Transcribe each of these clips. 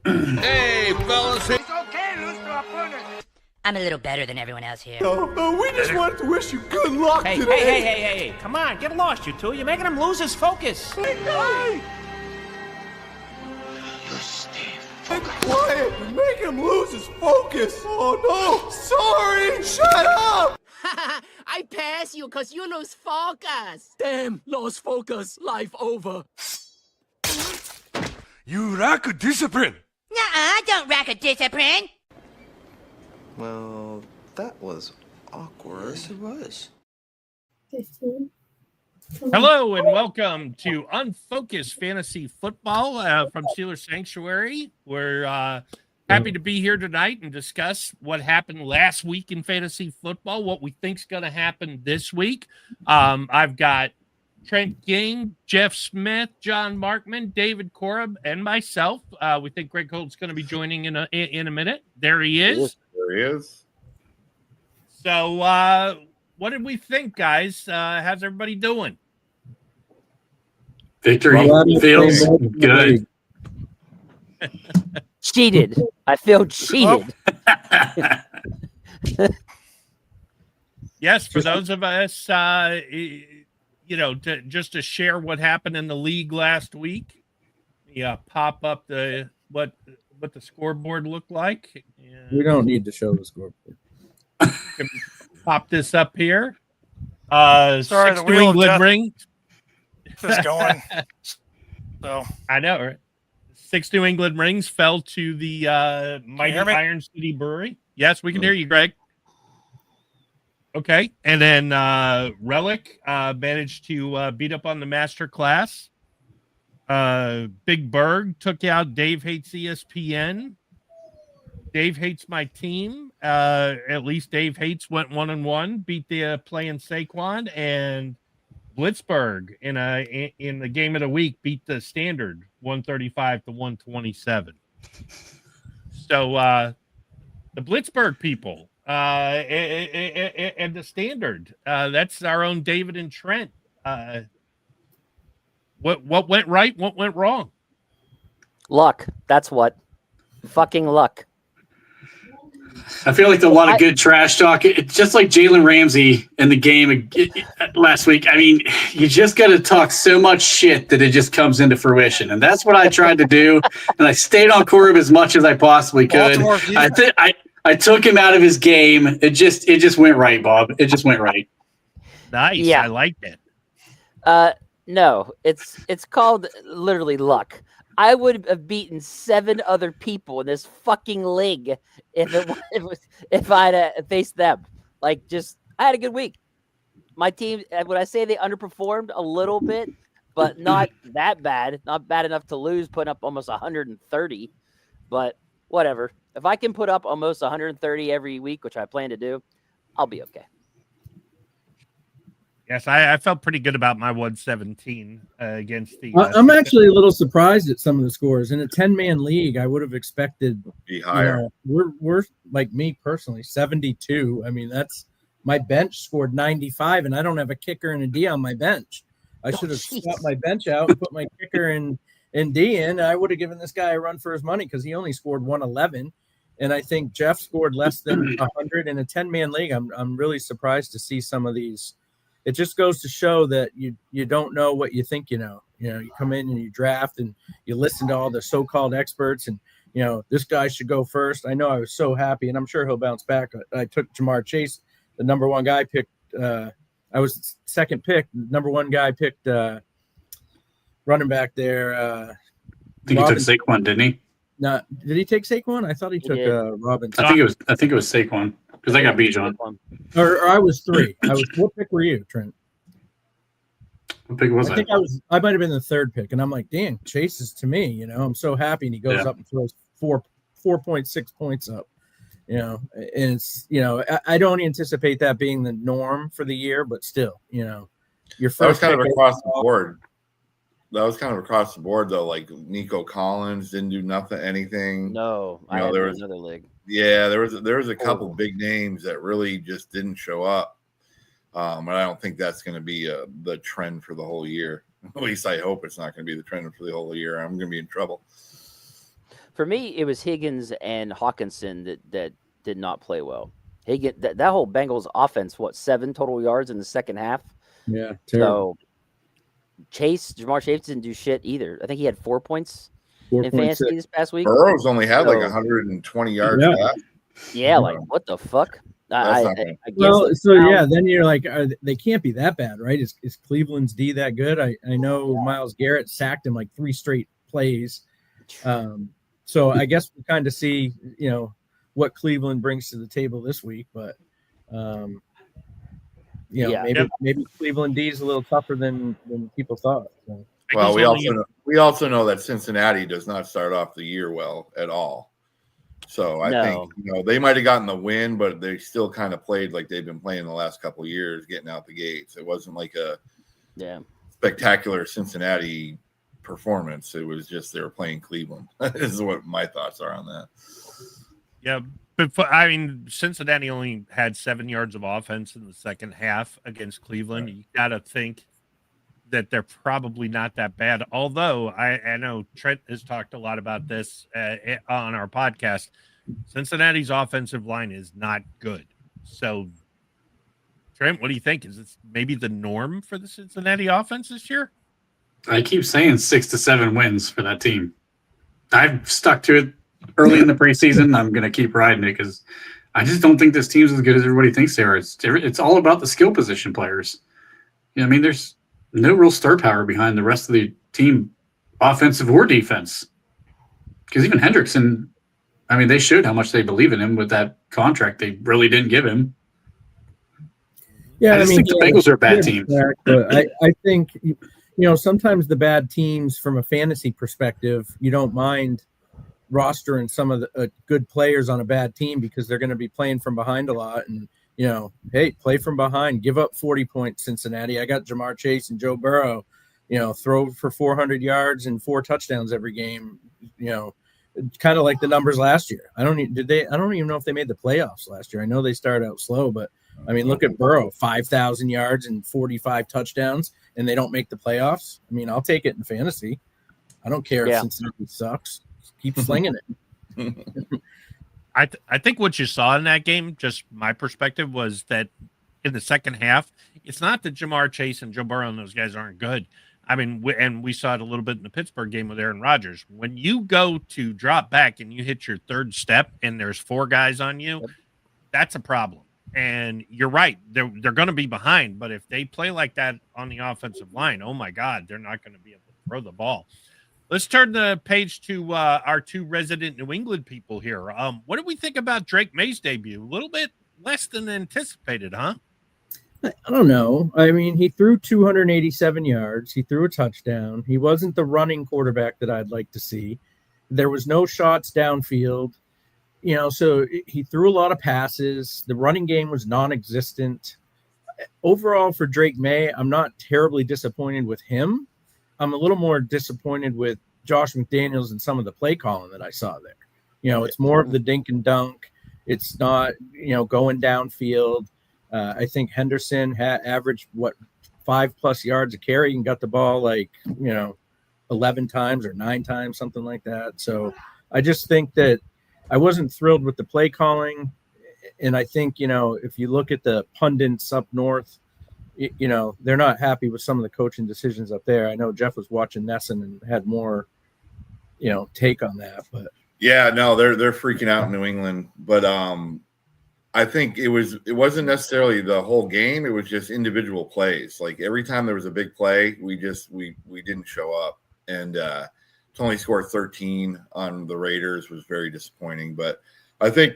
Hey, fellas. It's okay, lose to opponent. I'm a little better than everyone else here. We just wanted to wish you good luck today. Hey. Come on, get lost, you two. You're making him lose his focus. Hey, You stay quiet. You're making him lose his focus. Oh, no. Sorry. Shut up. I pass you because you lose focus. Damn, lost focus. Life over. You lack discipline. Nuh-uh, don't rack a discipline. Well, that was awkward. Yes, it was. 15. Hello and welcome to Unfocused Fantasy Football from Steelers Sanctuary. We're happy to be here tonight and discuss what happened last week in fantasy football, what we think's going to happen this week. I've got Trent Ging, Jeff Smith, John Markman, David Korb, and myself. We think Greg Holt's going to be joining in a minute. There he is. There he is. So, what did we think, guys? How's everybody doing? Victory feels good. Cheated. I feel cheated. Yes, for those of us, just to share what happened in the league last week. Yeah, pop up what the scoreboard looked like. We don't need to show the scoreboard. Pop this up here. Sorry, six the New wheel of England death rings. is going. So I know, right? 6 New England rings fell to the mighty Iron City Brewery. Yes, we can hear you, Greg. Okay, and then Relic managed to beat up on the Master Class. Big Berg took out Dave Hates ESPN. Dave Hates My Team. At least Dave Hates went 1-1, beat the playing Saquon, and Blitzburg in the game of the week beat the Standard 135-127. So the Blitzburg people and the Standard. That's our own David and Trent. What went right? What went wrong? Luck. That's what. Fucking luck. I feel like a lot of good trash talk. It's just like Jalen Ramsey in the game last week. I mean, you just got to talk so much shit that it just comes into fruition. And that's what I tried to do. And I stayed on Corb as much as I possibly could. I took him out of his game. It just went right, Bob. It just went right. Nice. Yeah. I liked it. No, it's called literally luck. I would have beaten 7 other people in this fucking league if I'd faced them. I had a good week. My team, would I say they underperformed a little bit, but not that bad. Not bad enough to lose, putting up almost 130. But whatever. If I can put up almost 130 every week, which I plan to do, I'll be okay. Yes, I felt pretty good about my 117 against the. I'm actually a little surprised at some of the scores. In a 10-man league, I would have expected be higher. We're like me personally, 72. I mean, that's my bench scored 95, and I don't have a kicker and a D on my bench. I should have swapped my bench out and put my kicker and D in. I would have given this guy a run for his money because he only scored 111, and I think Jeff scored less than 100 in a 10-man league. I'm really surprised to see some of these. It just goes to show that you don't know what you think you know. You know, you come in and you draft and you listen to all the so-called experts and, this guy should go first. I know I was so happy, and I'm sure he'll bounce back. I took Jamar Chase, the number one guy picked. I was second pick. Number one guy picked running back there. I think he took Saquon, didn't he? No, did he take Saquon? I thought he took Robinson. I think it was Saquon. Because I got beat, John. Or I was 3. What pick were you, Trent? What pick was I? I might have been the 3rd pick, and I'm like, damn, Chase is to me. I'm so happy, and he goes up and throws 4.6 points up. And it's I don't anticipate that being the norm for the year, but still, your first. That was kind of across the board. That was kind of across the board, though. Like Nico Collins didn't do anything. No, there was another league. Yeah, there was a couple big names that really just didn't show up. But I don't think that's going to be the trend for the whole year. At least I hope it's not going to be the trend for the whole year. I'm going to be in trouble. For me, it was Higgins and Hawkinson that did not play well. Higgins, that whole Bengals offense, 7 total yards in the second half? Yeah, terrible. So Jamar Chase didn't do shit either. I think he had 4 points in 4.6. fantasy this past week. Burrow's only had like 120 yards. Yeah. Yeah, like what the fuck? I guess Then you're like, they can't be that bad, right? Is Cleveland's D that good? I know Myles Garrett sacked him like 3 straight plays. So I guess we kind of see, what Cleveland brings to the table this week, but maybe Cleveland D is a little tougher than people thought. So. Well, we also know that Cincinnati does not start off the year well at all. So I think they might have gotten the win, but they still kind of played like they've been playing the last couple of years, getting out the gates. It wasn't like a spectacular Cincinnati performance. It was just they were playing Cleveland. This is what my thoughts are on that. Yeah, but Cincinnati only had 7 yards of offense in the second half against Cleveland. Right. You got to think that they're probably not that bad. Although I know Trent has talked a lot about this on our podcast. Cincinnati's offensive line is not good. So, Trent, what do you think? Is this maybe the norm for the Cincinnati offense this year? I keep saying 6 to 7 wins for that team. I've stuck to it early in the preseason. I'm going to keep riding it because I just don't think this team's as good as everybody thinks they are. It's all about the skill position players. There's no real star power behind the rest of the team, offensive or defense. Because even Hendrickson, they showed how much they believe in him with that contract they really didn't give him. Yeah, I think the Bengals are a bad team. But I think, sometimes the bad teams from a fantasy perspective, you don't mind rostering some of the good players on a bad team because they're going to be playing from behind a lot. And, hey, play from behind, give up 40 points, Cincinnati. I got Jamar Chase and Joe Burrow, throw for 400 yards and 4 touchdowns every game, kind of like the numbers last year. I don't even know if they made the playoffs last year. I know they started out slow, but look at Burrow, 5,000 yards and 45 touchdowns, and they don't make the playoffs. I'll take it in fantasy. I don't care if Cincinnati sucks. Just keep slinging it. I think what you saw in that game, just my perspective, was that in the second half, it's not that Jamar Chase and Joe Burrow and those guys aren't good. And we saw it a little bit in the Pittsburgh game with Aaron Rodgers. When you go to drop back and you hit your third step and there's 4 guys on you, that's a problem. And you're right. They're going to be behind. But if they play like that on the offensive line, oh, my God, they're not going to be able to throw the ball. Let's turn the page to our 2 resident New England people here. What do we think about Drake May's debut? A little bit less than anticipated, huh? I don't know. He threw 287 yards. He threw a touchdown. He wasn't the running quarterback that I'd like to see. There was no shots downfield. So he threw a lot of passes. The running game was non-existent. Overall, for Drake May, I'm not terribly disappointed with him. I'm a little more disappointed with Josh McDaniels and some of the play calling that I saw there. It's more of the dink and dunk. It's not, going downfield. I think Henderson averaged 5+ yards a carry and got the ball 11 times or 9 times, something like that. So I just think that I wasn't thrilled with the play calling. And I think, if you look at the pundits up north, they're not happy with some of the coaching decisions up there. I know Jeff was watching Nesson and had more, take on that. But yeah, no, they're freaking out in New England. But I think it wasn't necessarily the whole game. It was just individual plays. Like every time there was a big play, we didn't show up. And to only score 13 on the Raiders was very disappointing. But I think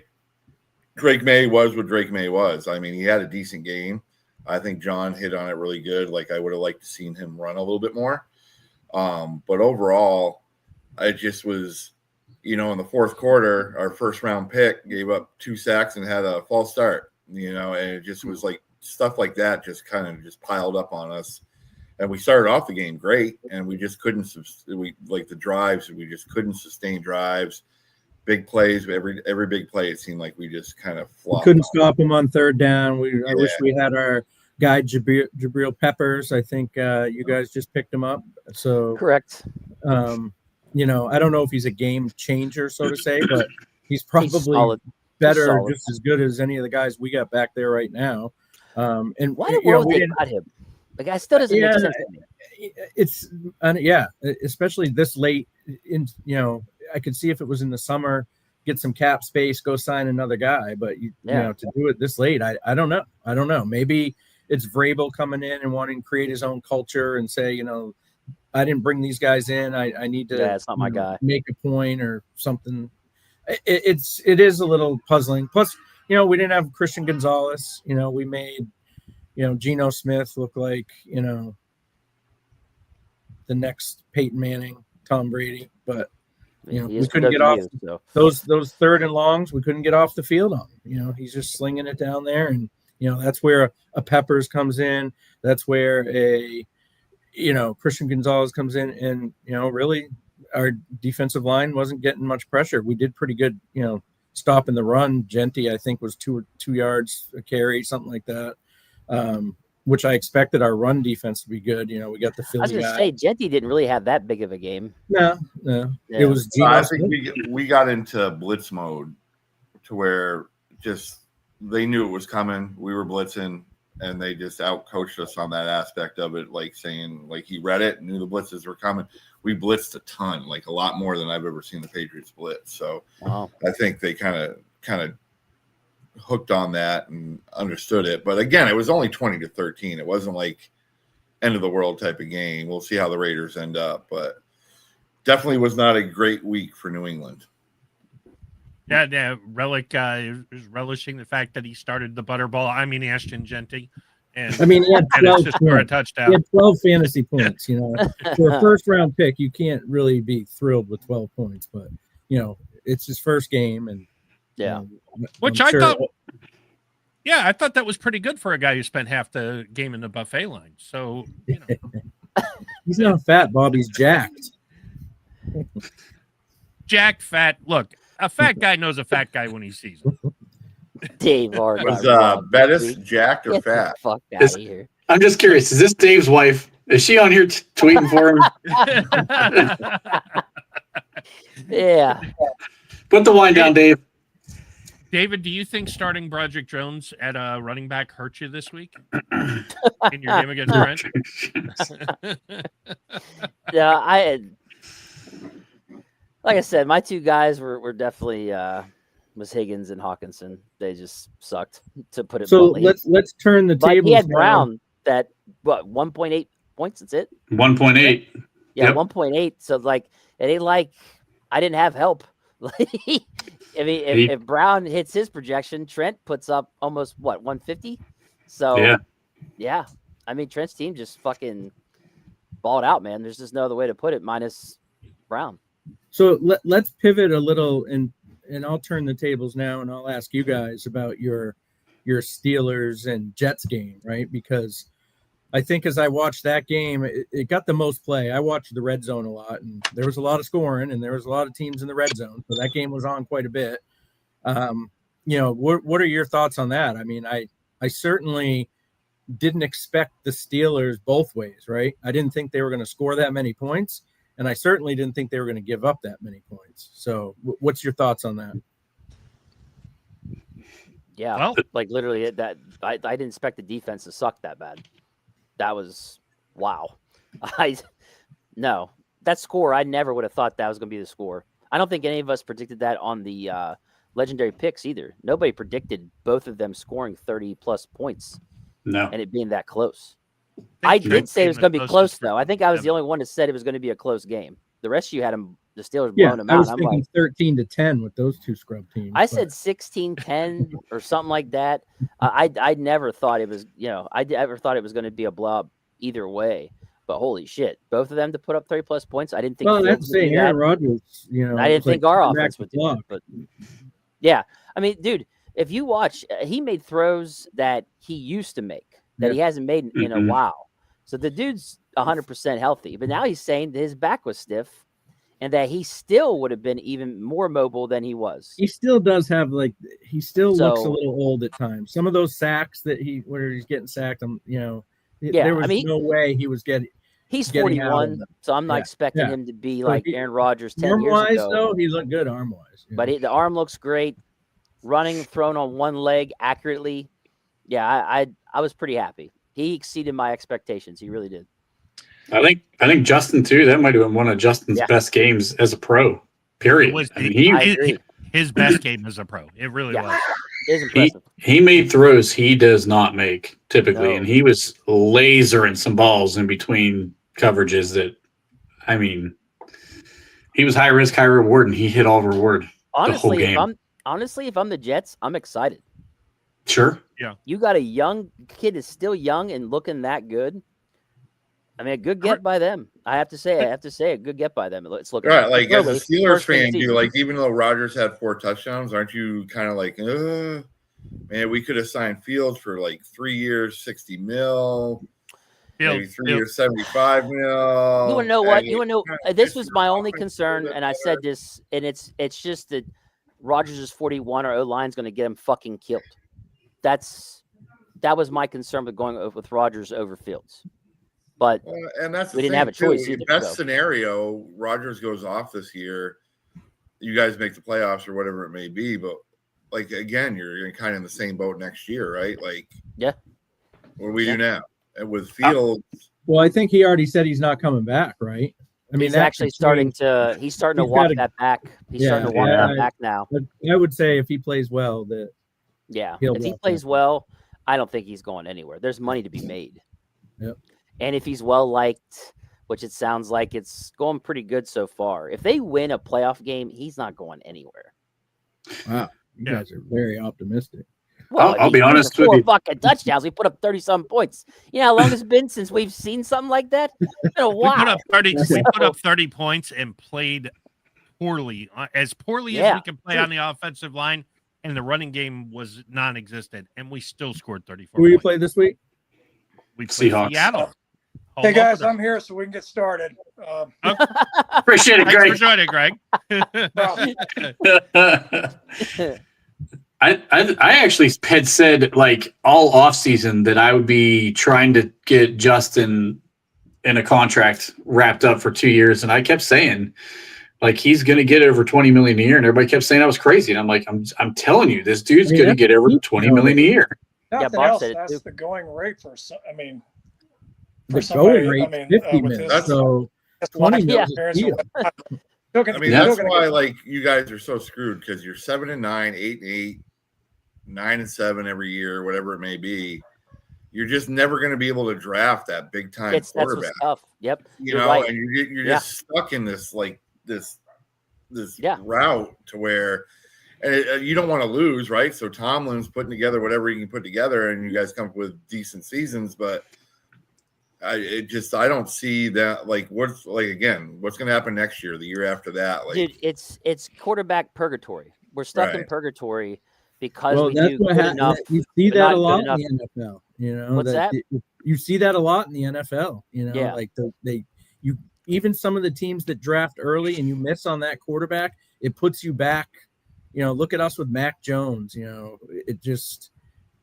Drake May was what Drake May was. He had a decent game. I think John hit on it really good. Like I would have liked to seen him run a little bit more. But overall, I just was, in the fourth quarter, our first round pick gave up 2 sacks and had a false start, and it just was like stuff like that just kind of just piled up on us. And we started off the game great, and we just couldn't, the drives, we just couldn't sustain drives, big plays. Every big play, it seemed like we just kind of flopped. We couldn't stop him on third down. I wish we had our guy Jabril Peppers. I think you guys just picked him up. So correct. you know, I don't know if he's a game changer, so to say, but he's probably solid. better, solid. just as good as any of the guys we got back there right now. And Why in the you know, world we they got him? The guy still doesn't make sense to me. It's especially this late in, you know, I could see if it was in the summer, get some cap space, go sign another guy, but you know, to do it this late, I don't know. Maybe it's Vrabel coming in and wanting to create his own culture and say, you know, I didn't bring these guys in. I need to it's not my guy. Make a point or something. It is a little puzzling. Plus, you know, we didn't have Christian Gonzalez. You know, we made, you know, Geno Smith look like, you know, the next Peyton Manning, Tom Brady. But, you know, we couldn't get off those third and longs. We couldn't get off the field on him. You know, he's just slinging it down there. And, you know, that's where a Peppers comes in. That's where you know, Christian Gonzalez comes in, and, you know, really our defensive line wasn't getting much pressure. We did pretty good, you know, stopping the run. Genty, I think, was 2 yards a carry, something like that, which I expected our run defense to be good. You know, we got the Philly I was going to say, Genty didn't really have that big of a game. No. Yeah. It was I think we got into blitz mode to where just they knew it was coming. We were blitzing, and they just outcoached us on that aspect of it, like saying, like, he read it, knew the blitzes were coming. We blitzed a ton, like a lot more than I've ever seen the Patriots blitz. So I think they kind of hooked on that and understood it. But again, it was only 20-13. It wasn't like end of the world type of game. We'll see how the Raiders end up, but definitely was not a great week for New England. Yeah, Relic is relishing the fact that he started the butterball. I mean, Ashton Genty. And I mean, he had 12 a touchdown. He had 12 fantasy points. You know, for a first round pick, you can't really be thrilled with 12 points. But, you know, it's his first game, and which I thought. Yeah, I thought that was pretty good for a guy who spent half the game in the buffet line. So, you know. He's not fat, Bob. He's jacked. Jacked, fat. Look, a fat guy knows a fat guy when he sees him. Dave was Bettis jacked or fat? Fuck out of here. I'm just curious. Is this Dave's wife? Is she on here tweeting for him? Yeah. Put the wine down, Dave. David, do you think starting Broderick Jones at running back hurt you this week in your game against Brent? Yeah, like I said, my two guys were definitely was Higgins and Hawkinson. They just sucked, to put it bluntly. So let's turn the table. He had Brown that 1.8 points. That's it. 1.8. Yeah, yep. 1.8. So like it ain't like I didn't have help. I mean, if Brown hits his projection, Trent puts up almost 150. So yeah. I mean, Trent's team just fucking balled out, man. There's just no other way to put it, minus Brown. So let's pivot a little, and I'll turn the tables now, and I'll ask you guys about your Steelers and Jets game, right? Because I think as I watched that game, it got the most play. I watched the red zone a lot, and there was a lot of scoring, and there was a lot of teams in the red zone. So that game was on quite a bit. You know, what are your thoughts on that? I mean, I certainly didn't expect the Steelers both ways, right? I didn't think they were going to score that many points, and I certainly didn't think they were going to give up that many points. So what's your thoughts on that? Yeah, well, like literally I didn't expect the defense to suck that bad. That was wow. No, that score, I never would have thought that was going to be the score. I don't think any of us predicted that on the legendary picks either. Nobody predicted both of them scoring 30 plus points. No, and it being that close. I did say it was going to be close, though. I think I was the only one that said it was going to be a close game. The rest of you had them, the Steelers blowing them out. I was thinking 13-10 with those two scrub teams. I said 16-10 or something like that. I never thought it was, I never thought it was going to be a blowout either way. But holy shit, both of them to put up 30 plus points. I didn't think. Well, I'd say Aaron Rodgers. I didn't think our offense would do it. But yeah, I mean, dude, if you watch, he made throws that he used to make that he hasn't made in a while. So the dude's 100% healthy, but now he's saying that his back was stiff and that he still would have been even more mobile than he was. He still does have he still looks a little old at times. Some of those sacks that where he's getting sacked, there was no way he was getting. He's getting out of 41, them. so I'm not Yeah, expecting yeah. him to be So like he- Aaron Rodgers 10 years Arm-wise, ago. though, he looked good arm-wise. Yeah. But the arm looks great. Running, thrown on one leg accurately. Yeah, I was pretty happy. He exceeded my expectations. He really did. I think Justin too. That might have been one of Justin's best games as a pro. Period. It was I mean, I agree. his best game as a pro. It really was. It is impressive. He made throws he does not make typically, No. and he was lasering some balls in between coverages that, I mean, he was high risk, high reward, and he hit all reward the whole Honestly, game. if I'm the Jets, I'm excited. Sure. Yeah. You got a young kid is still young and looking that good. I mean, a good get by them. I have to say, a good get by them. It's looking Right, like as a early, Steelers first game of fan, the you season. like even though Rodgers had 4 touchdowns, aren't you kind of like, man, we could have signed Fields for like 3 years, 60 mil, maybe 3 years, 75 mil. You want to know what? And You want to know? This was my only concern, and I said this, and it's just that Rodgers is 41. Our O-line's going to get him fucking killed. That was my concern with going with Rodgers over Fields. But and that's we didn't have a choice too. either. Best so. scenario, Rodgers goes off this year. You guys make the playoffs or whatever it may be, but like again, you're kind of in the same boat next year, right? Like, yeah. What do we do now? And with Fields, well, I think he already said he's not coming back, right? I mean, he's actually starting to walk that back. He's starting to walk that back now. I would say if he plays well, that if he plays well, I don't think he's going anywhere. There's money to be made. Yep. And if he's well liked, which it sounds like it's going pretty good so far. If they win a playoff game, he's not going anywhere. Wow, you guys are very optimistic. Well, I'll be honest with you. 4 fucking touchdowns. We put up 30-some points. You know how long it's been since we've seen something like that? It's been a while. We put up 30 points and played poorly, as poorly as we can play on the offensive line, and the running game was non-existent, and we still scored 34 Who you points. play this week? We played Seahawks. Seattle. Hey guys, I'm here so we can get started. Appreciate it, Thanks Greg. for joining, Greg. I actually had said like all off season that I would be trying to get Justin in a contract wrapped up for 2 years, and I kept saying like he's going to get over 20 million a year, and everybody kept saying I was crazy, and I'm like I'm telling you, this dude's going to get over 20 million a year. Nothing Bob else. said it That's too. the going rate for. The somebody, going rate 50 minutes. So 20 mils is deal. I mean, that's why like you guys are so screwed because you're 7-9, 8-8, 9-7 every year, whatever it may be. You're just never going to be able to draft that big time That's quarterback. what's tough. Yep. You You're know, right. and you're just stuck in this like this route to where, and you don't want to lose, right? So Tomlin's putting together whatever he can put together, and you guys come up with decent seasons, but I don't see that. Like, what's going to happen next year, the year after that? Like, Dude, it's quarterback purgatory. We're stuck in purgatory because Well, we that's do what good happens. enough. You see but that not a good lot enough. in the NFL. You know, What's that? You see that a lot in the NFL. You know, Yeah. like you even some of the teams that draft early and you miss on that quarterback, it puts you back. You know, look at us with Mac Jones. You know,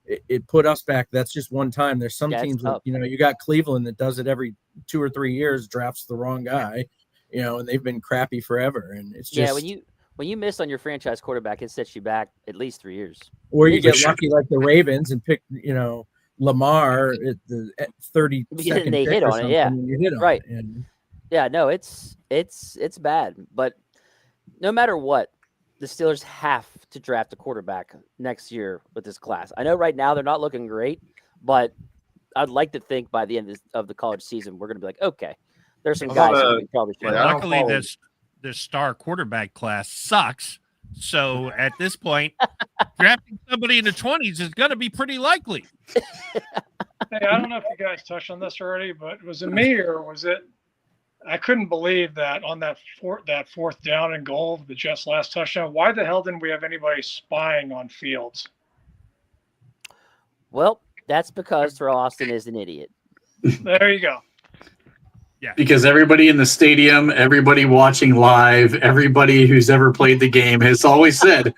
it put us back. That's just one time. There's some teams that, you know, you got Cleveland that does it every 2 or 3 years, drafts the wrong guy, you know, and they've been crappy forever. And it's just when you miss on your franchise quarterback, it sets you back at least 3 years. or you get lucky like the Ravens and pick, you know, Lamar at the 32nd they pick hit or on it, yeah. something, and you hit on Right. it. And Yeah, no, it's bad. But no matter what, the Steelers have to draft a quarterback next year with this class. I know right now they're not looking great, but I'd like to think by the end of the college season, we're going to be like, okay, there's some guys that we probably should. Luckily, this star quarterback class sucks. So at this point, drafting somebody in the 20s is going to be pretty likely. Hey, I don't know if you guys touched on this already, but was it me or was it? I couldn't believe that on that fourth down and goal, the Jets' last touchdown. Why the hell didn't we have anybody spying on Fields? Well, that's because Terrell Austin is an idiot. There you go. Yeah. Because everybody in the stadium, everybody watching live, everybody who's ever played the game has always said,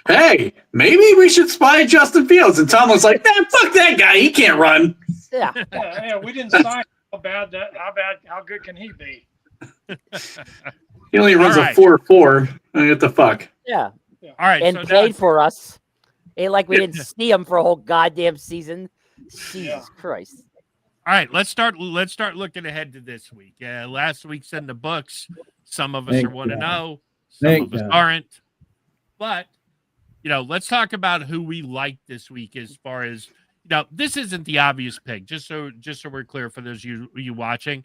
hey, maybe we should spy Justin Fields. And Tomlin's like, fuck that guy. He can't run. Yeah. Yeah, we didn't sign. how good can he be? He only runs All right. a 4.4. I mean, what the fuck? Yeah. All right, And so played now, for us. Ain't like we didn't see him for a whole goddamn season. Jesus Christ. all right, let's start looking ahead to this week. Last week's in the books. Some of us Thank are 1-0, some Thank of us God. aren't. But let's talk about who we like this week as far as this isn't the obvious pick, just so we're clear for those you watching.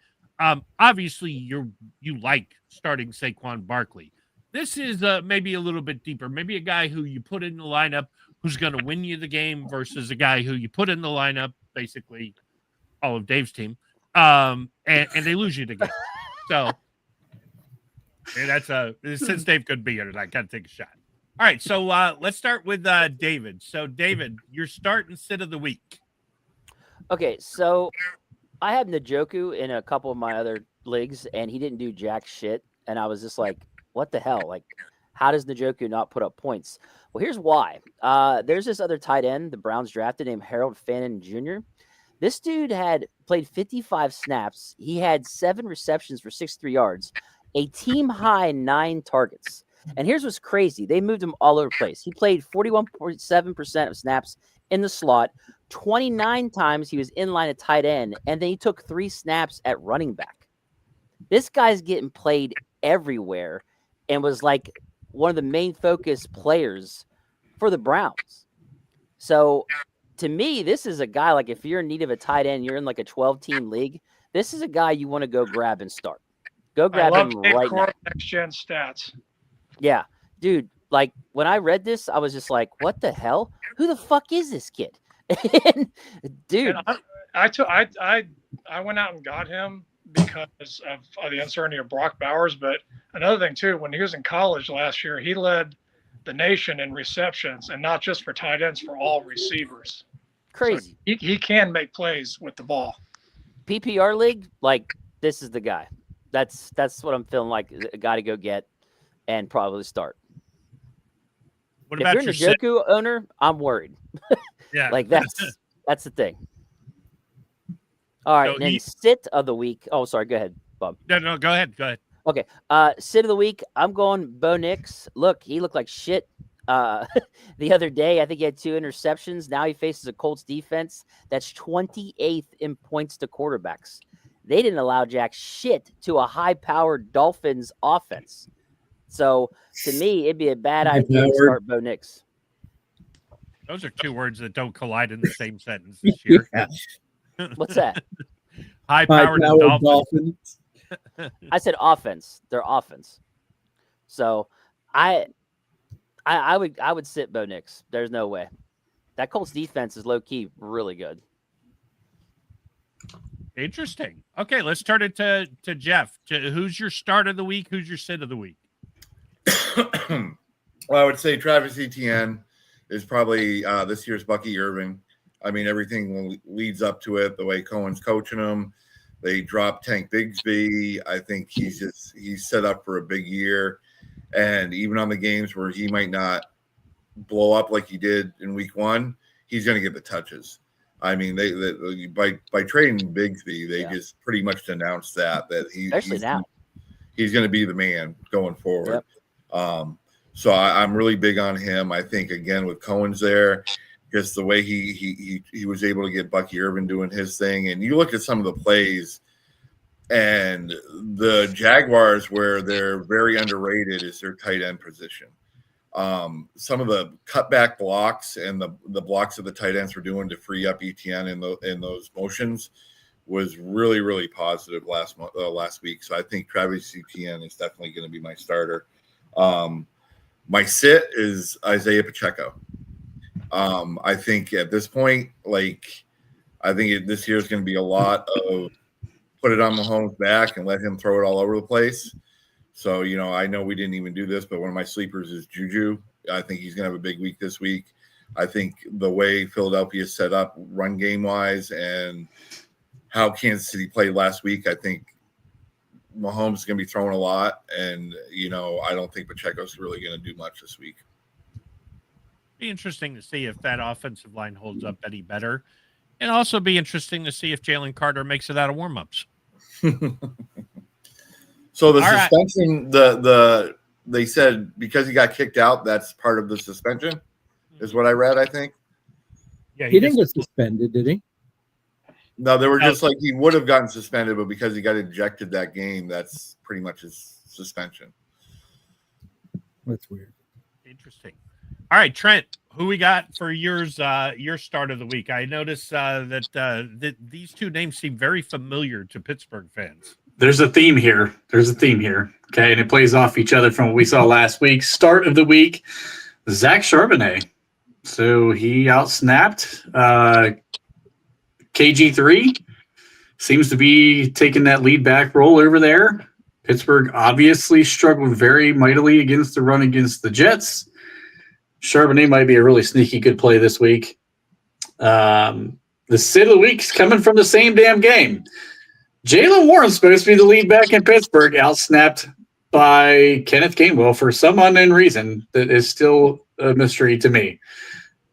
Obviously you like starting Saquon Barkley. This is maybe a little bit deeper. Maybe a guy who you put in the lineup who's going to win you the game versus a guy who you put in the lineup, basically all of Dave's team, and they lose you the game. So and that's since Dave couldn't be here tonight, got to take a shot. All right, so let's start with David. So, David, your start and sit of the week. Okay, so I had Njoku in a couple of my other leagues, and he didn't do jack shit. And I was just like, what the hell? Like, how does Njoku not put up points? Well, here's why. There's this other tight end the Browns drafted named Harold Fannin Jr. This dude had played 55 snaps. He had 7 receptions for 63 yards, a team-high 9 targets. And here's what's crazy. They moved him all over the place. He played 41.7% of snaps in the slot. 29 times he was in line at tight end. And then he took 3 snaps at running back. This guy's getting played everywhere and was like one of the main focus players for the Browns. So to me, this is a guy, like if you're in need of a tight end, you're in like a 12-team league, this is a guy you want to go grab and start. Go grab him right now. Next gen stats. Yeah, dude, like when I read this, I was just like, what the hell? Who the fuck is this kid? Dude. And I went out and got him because of the uncertainty of Brock Bowers. But another thing, too, when he was in college last year, he led the nation in receptions, and not just for tight ends, for all receivers. Crazy. So he can make plays with the ball. PPR league, like, this is the guy. That's what I'm feeling like, a guy to go get and probably start. What if about you're your a Njoku owner, I'm worried. Yeah. Like, that's the thing. All right, So and then sit of the week. Oh, sorry. Go ahead, Bob. No, go ahead. Okay. Sit of the week. I'm going Bo Nix. Look, he looked like shit the other day. I think he had 2 interceptions. Now he faces a Colts defense that's 28th in points to quarterbacks. They didn't allow jack shit to a high-powered Dolphins offense. So, to me, it'd be a bad idea to start Bo Nix. Those are 2 words that don't collide in the same sentence this year. Yeah. What's that? High-powered Dolphins. I said offense. They're offense. So I would sit Bo Nix. There's no way. That Colts defense is low key really good. Interesting. Okay, let's turn it to Jeff. Who's your start of the week? Who's your sit of the week? Well, I would say Travis Etienne is probably this year's Bucky Irving. I mean, everything leads up to it. The way Cohen's coaching him, they dropped Tank Bigsby. I think he's set up for a big year. And even on the games where he might not blow up like he did in week 1, he's going to get the touches. I mean, they by trading Bigsby, they just pretty much announced that he's going to be the man going forward. Yep. So I'm really big on him. I think, again, with Cohen's there, just the way he was able to get Bucky Irvin doing his thing. And you look at some of the plays, and the Jaguars, where they're very underrated, is their tight end position. Some of the cutback blocks and the blocks that the tight ends were doing to free up ETN in those motions was really, really positive last week. So I think Travis Etienne is definitely going to be my starter. My sit is Isaiah Pacheco. I think at this point, this year is going to be a lot of put it on Mahomes' back and let him throw it all over the place. So, I know we didn't even do this, but one of my sleepers is Juju. I think he's going to have a big week this week. I think the way Philadelphia is set up run game-wise and how Kansas City played last week, I think Mahomes is going to be throwing a lot. And, I don't think Pacheco's really going to do much this week. Be interesting to see if that offensive line holds up any better. And also be interesting to see if Jalen Carter makes it out of warmups. So the All right. suspension, they said because he got kicked out, that's part of the suspension, is what I read, I think. Yeah, He didn't get suspended, did he? No, they were just like he would have gotten suspended, but because he got ejected that game, that's pretty much his suspension. That's weird. Interesting. All right, Trent, who we got for your start of the week? I noticed that these two names seem very familiar to Pittsburgh fans. There's a theme here. Okay, and it plays off each other from what we saw last week. Start of the week, Zach Charbonnet. So he outsnapped KG3. Seems to be taking that lead back role over there. Pittsburgh obviously struggled very mightily against the run against the Jets. Charbonnet might be a really sneaky good play this week. The sit of the week is coming from the same damn game. Jalen Warren's supposed to be the lead back in Pittsburgh, outsnapped by Kenneth Gainwell for some unknown reason that is still a mystery to me.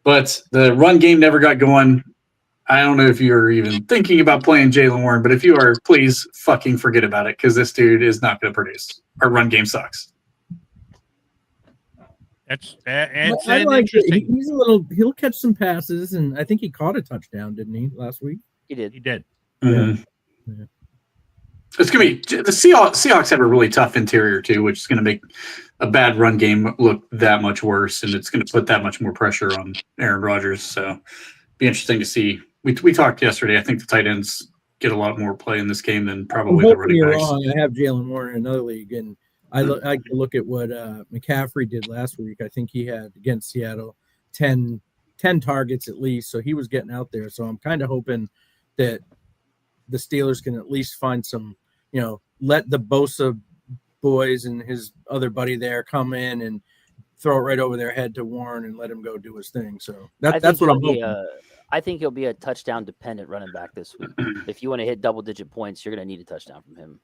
But the run game never got going. I don't know if you're even thinking about playing Jalen Warren, but if you are, please fucking forget about it because this dude is not going to produce. Our run game sucks. It's I like it. interesting. He's he'll catch some passes, and I think he caught a touchdown, didn't he, last week? He did. He did. Mm-hmm. Yeah. It's going to be the Seahawks have a really tough interior too, which is going to make a bad run game look that much worse, and it's going to put that much more pressure on Aaron Rodgers. So be interesting to see. We talked yesterday. I think the tight ends get a lot more play in this game than probably the running backs. Wrong. I have Jalen Warren in another league, and I look at what McCaffrey did last week. I think he had against Seattle 10 targets at least, so he was getting out there. So I'm kind of hoping that the Steelers can at least find some, let the Bosa boys and his other buddy there come in and throw it right over their head to Warren and let him go do his thing. So that's what I'm hoping. I think he'll be a touchdown dependent running back this week. If you want to hit double-digit points, you're going to need a touchdown from him.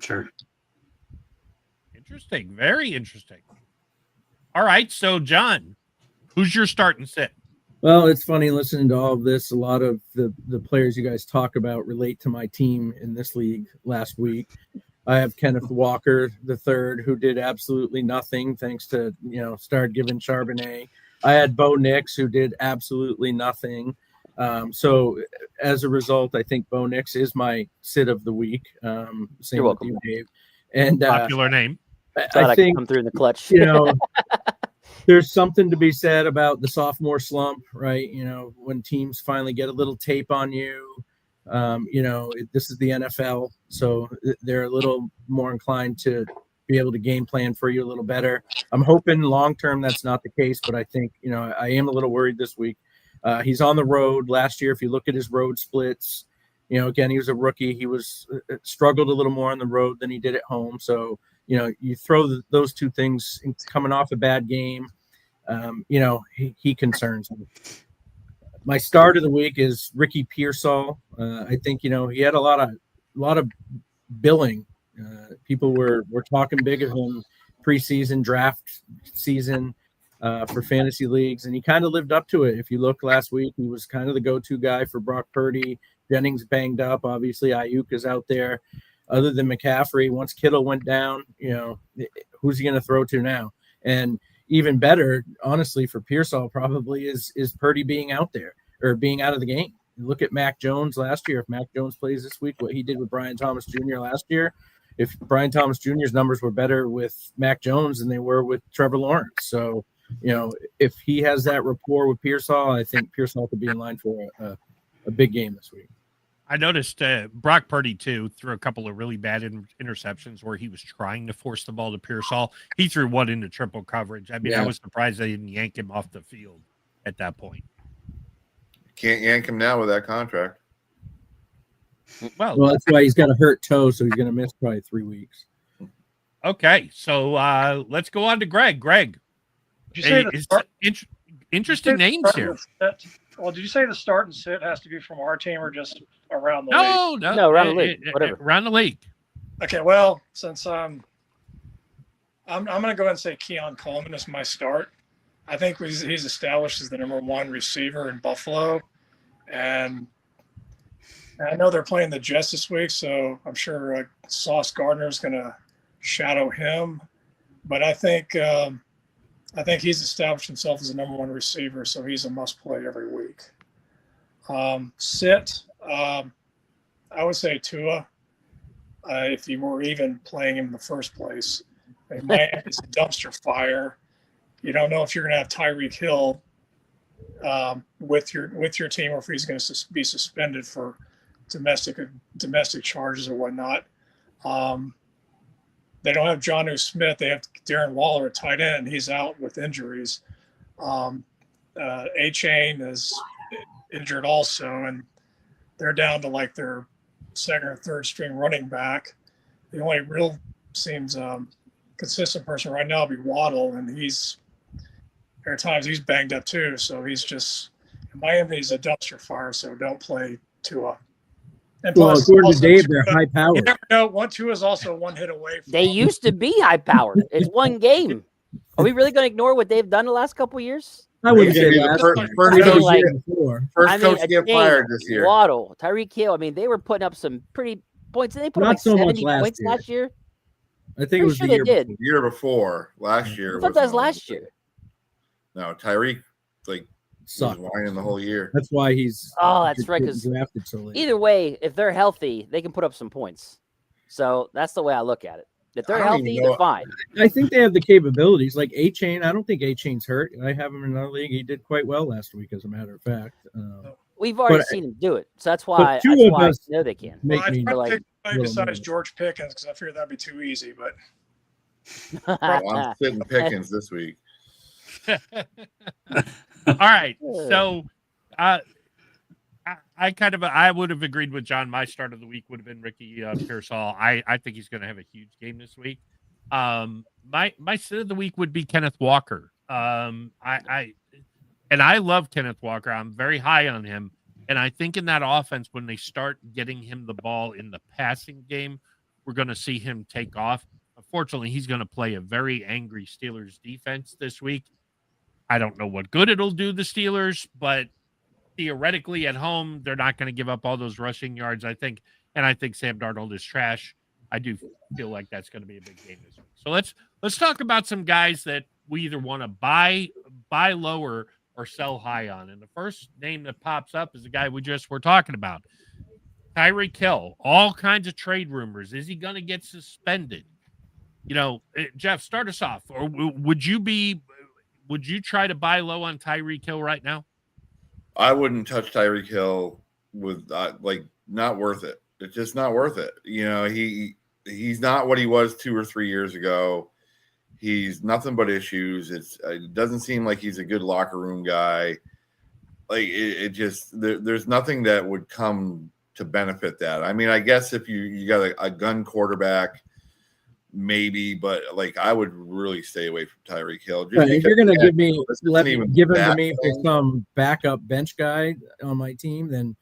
Sure. Interesting. Very interesting. All right. So, John, who's your start and sit? Well, it's funny listening to all of this. A lot of the players you guys talk about relate to my team in this league last week. I have Kenneth Walker III, who did absolutely nothing thanks to, started giving Charbonnet. I had Bo Nix, who did absolutely nothing. So as a result, I think Bo Nix is my sit of the week. Same You're welcome, with you, Dave. And popular name. I think come through in the clutch. There's something to be said about the sophomore slump, right? When teams finally get a little tape on you, this is the NFL, so they're a little more inclined to be able to game plan for you a little better. I'm hoping long term that's not the case, but I think, I am a little worried this week. He's on the road. Last year, if you look at his road splits, again, he was a rookie. He was struggled a little more on the road than he did at home. So, you throw those two things coming off a bad game, he concerns me. My start of the week is Ricky Pearsall. I think, he had a lot of billing. People were talking big of him preseason draft season for fantasy leagues, and he kind of lived up to it. If you look last week, he was kind of the go-to guy for Brock Purdy. Jennings banged up. Obviously, Ayuk is out there. Other than McCaffrey, once Kittle went down, who's he going to throw to now? And even better, honestly, for Pearsall probably is Purdy being out there or being out of the game. Look at Mac Jones last year. If Mac Jones plays this week, what he did with Brian Thomas Jr. last year, if Brian Thomas Jr.'s numbers were better with Mac Jones than they were with Trevor Lawrence. So, if he has that rapport with Pearsall, I think Pearsall could be in line for a big game this week. I noticed Brock Purdy, too, threw a couple of really bad interceptions where he was trying to force the ball to Pearsall. He threw one into triple coverage. I mean, I was surprised they didn't yank him off the field at that point. Can't yank him now with that contract. Well, that's why he's got a hurt toe, so he's going to miss probably 3 weeks. Okay, so let's go on to Greg. Greg, interesting names here. Well, did you say the start and sit has to be from our team or just around the league? No, around the league, whatever. Around the league. Okay, well, since I'm going to go ahead and say Keon Coleman is my start. I think he's established as the number one receiver in Buffalo. And I know they're playing the Jets this week, so I'm sure Sauce Gardner is going to shadow him. But I think he's established himself as a number one receiver, so he's a must play every week. Sit, I would say Tua. If you were even playing him in the first place, it's a dumpster fire. You don't know if you're going to have Tyreek Hill with your team, or if he's going to be suspended for domestic charges or whatnot. They don't have Jonnu Smith. They have Darren Waller at tight end. He's out with injuries. A-Chain is injured also, and they're down to like their second or third string running back. The only real seems consistent person right now would be Waddle, and there are times he's banged up too. So he's just Miami's a dumpster fire. So don't play Tua. And Well, plus, according to also, Dave, they're Tua- high powered. You never know. Tua is also one hit away. From They used to be high powered. It's one game. Are we really going to ignore what they've done the last couple of years? I wouldn't Maybe say the last first year. coach Maybe the like- year before. First coach to a get Chain, fired this year. Waddle, Tyreek Hill. I mean, they were putting up some pretty points. They put up Not like so much 70 last points year. last year. I think Pretty it was sure the they year did. The year before, last year. I thought that was no- last year. No, Tyreek was Sucked. whining the whole year. That's why he's Oh, that's right. getting 'Cause drafted so late. either way, if they're healthy, they can put up some points. So that's the way I look at it. If they're I don't even healthy, know- they're fine. I think they have the capabilities. Like A-Chain, I don't think A-Chain's hurt. I have him in another league. He did quite well last week, as a matter of fact. We've already But- seen him do it. So that's why, two that's of why I us know they can. make I me tried to like- pick somebody little besides nervous. George Pickens because I figured that'd be too easy. But Well, I'm sitting Pickens this week. All right. So I would have agreed with John. My start of the week would have been Ricky Pearsall. I think he's going to have a huge game this week. My sit of the week would be Kenneth Walker. I love Kenneth Walker. I'm very high on him. And I think in that offense, when they start getting him the ball in the passing game, we're going to see him take off. Unfortunately, he's going to play a very angry Steelers defense this week. I don't know what good it'll do the Steelers, but theoretically at home, they're not going to give up all those rushing yards, I think. And I think Sam Darnold is trash. I do feel like that's going to be a big game this week. So let's talk about some guys that we either want to buy lower or sell high on. And the first name that pops up is the guy we just were talking about, Tyreek Hill. All kinds of trade rumors. Is he going to get suspended? Jeff, start us off. Or would you try to buy low on Tyreek Hill right now? I wouldn't touch Tyreek Hill with not worth it. It's just not worth it. He's not what he was 2 or 3 years ago. He's nothing but issues. It doesn't seem like he's a good locker room guy. Like there's nothing that would come to benefit that. I mean, I guess if you got a gun quarterback, maybe, but I would really stay away from Tyreek Hill. Right, if you're gonna give him to me for thing. some backup bench guy on my team, then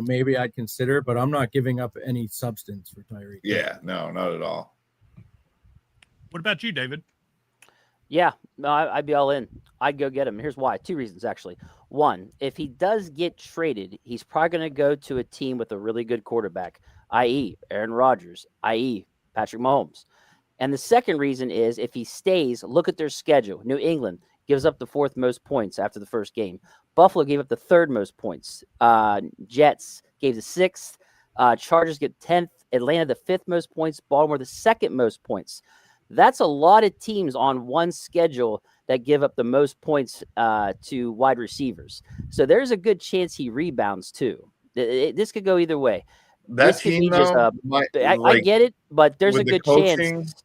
maybe I'd consider it, but I'm not giving up any substance for Tyreek. Yeah, no, not at all. What about you, David? Yeah, no, I'd be all in. I'd go get him. Here's why. 2 reasons, actually. One, if he does get traded, he's probably going to go to a team with a really good quarterback, i.e. Aaron Rodgers, i.e. Patrick Mahomes. And the second reason is if he stays, look at their schedule. New England gives up the 4th most points after the first game. Buffalo gave up the 3rd most points. Jets gave the 6th. Chargers get 10th. Atlanta the 5th most points. Baltimore the 2nd most points. That's a lot of teams on one schedule that give up the most points to wide receivers. So there's a good chance he rebounds too. This could go either way. That This could team, be just though, I get it, but there's a with the good coaching- chance.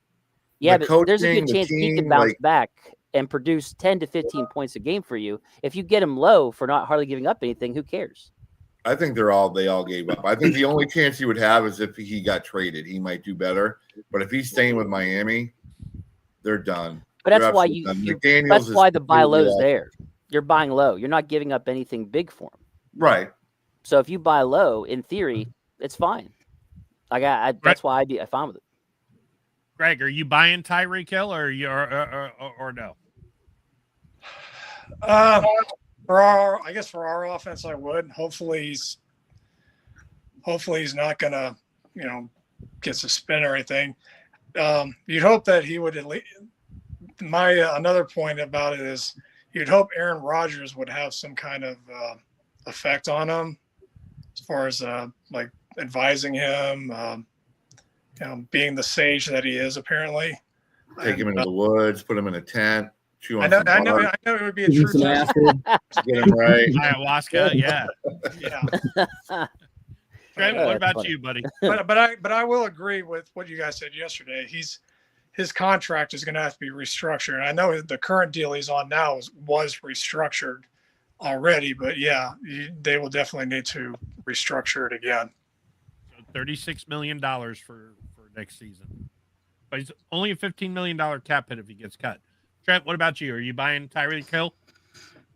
Yeah, the but there's a coaching, good the chance he team, can bounce back and produce 10 to 15 points a game for you. If you get him low for not hardly giving up anything, who cares? I think they all gave up. I think the only chance he would have is if he got traded. He might do better. But if he's staying with Miami, they're done. But They're that's why absolutely you done. McDaniels that's is why the buy completely low's off. there. You're buying low. You're not giving up anything big for him. Right. So if you buy low, in theory, it's fine. That's why I'd be fine with it. Greg, are you buying Tyreek Hill or no? I guess for our offense, I would. Hopefully he's not gonna, get suspended or anything. You'd hope that he would at least. Another point about it is you'd hope Aaron Rodgers would have some kind of effect on him, as far as like advising him, being the sage that he is apparently. Take him into the woods, put him in a tent, chew on I know it would be a true test. Get him right. Ayahuasca, yeah. Yeah. Trent, what about you, buddy? But I will agree with what you guys said yesterday. His contract is going to have to be restructured. I know the current deal he's on now was restructured already, but yeah, they will definitely need to restructure it again. So $36 million for next season. But he's only a $15 million cap hit if he gets cut. Trent, what about you? Are you buying Tyreek Hill?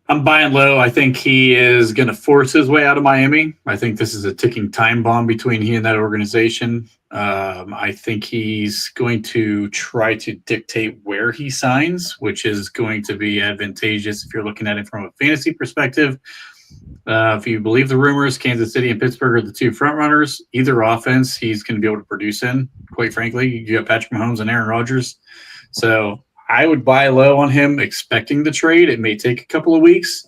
I'm buying low. I think he is going to force his way out of Miami. I think this is a ticking time bomb between he and that organization. I think he's going to try to dictate where he signs, which is going to be advantageous if you're looking at it from a fantasy perspective. If you believe the rumors, Kansas City and Pittsburgh are the two front runners. Either offense, he's going to be able to produce in. Quite frankly, you got Patrick Mahomes and Aaron Rodgers. So I would buy low on him, expecting the trade. It may take a couple of weeks,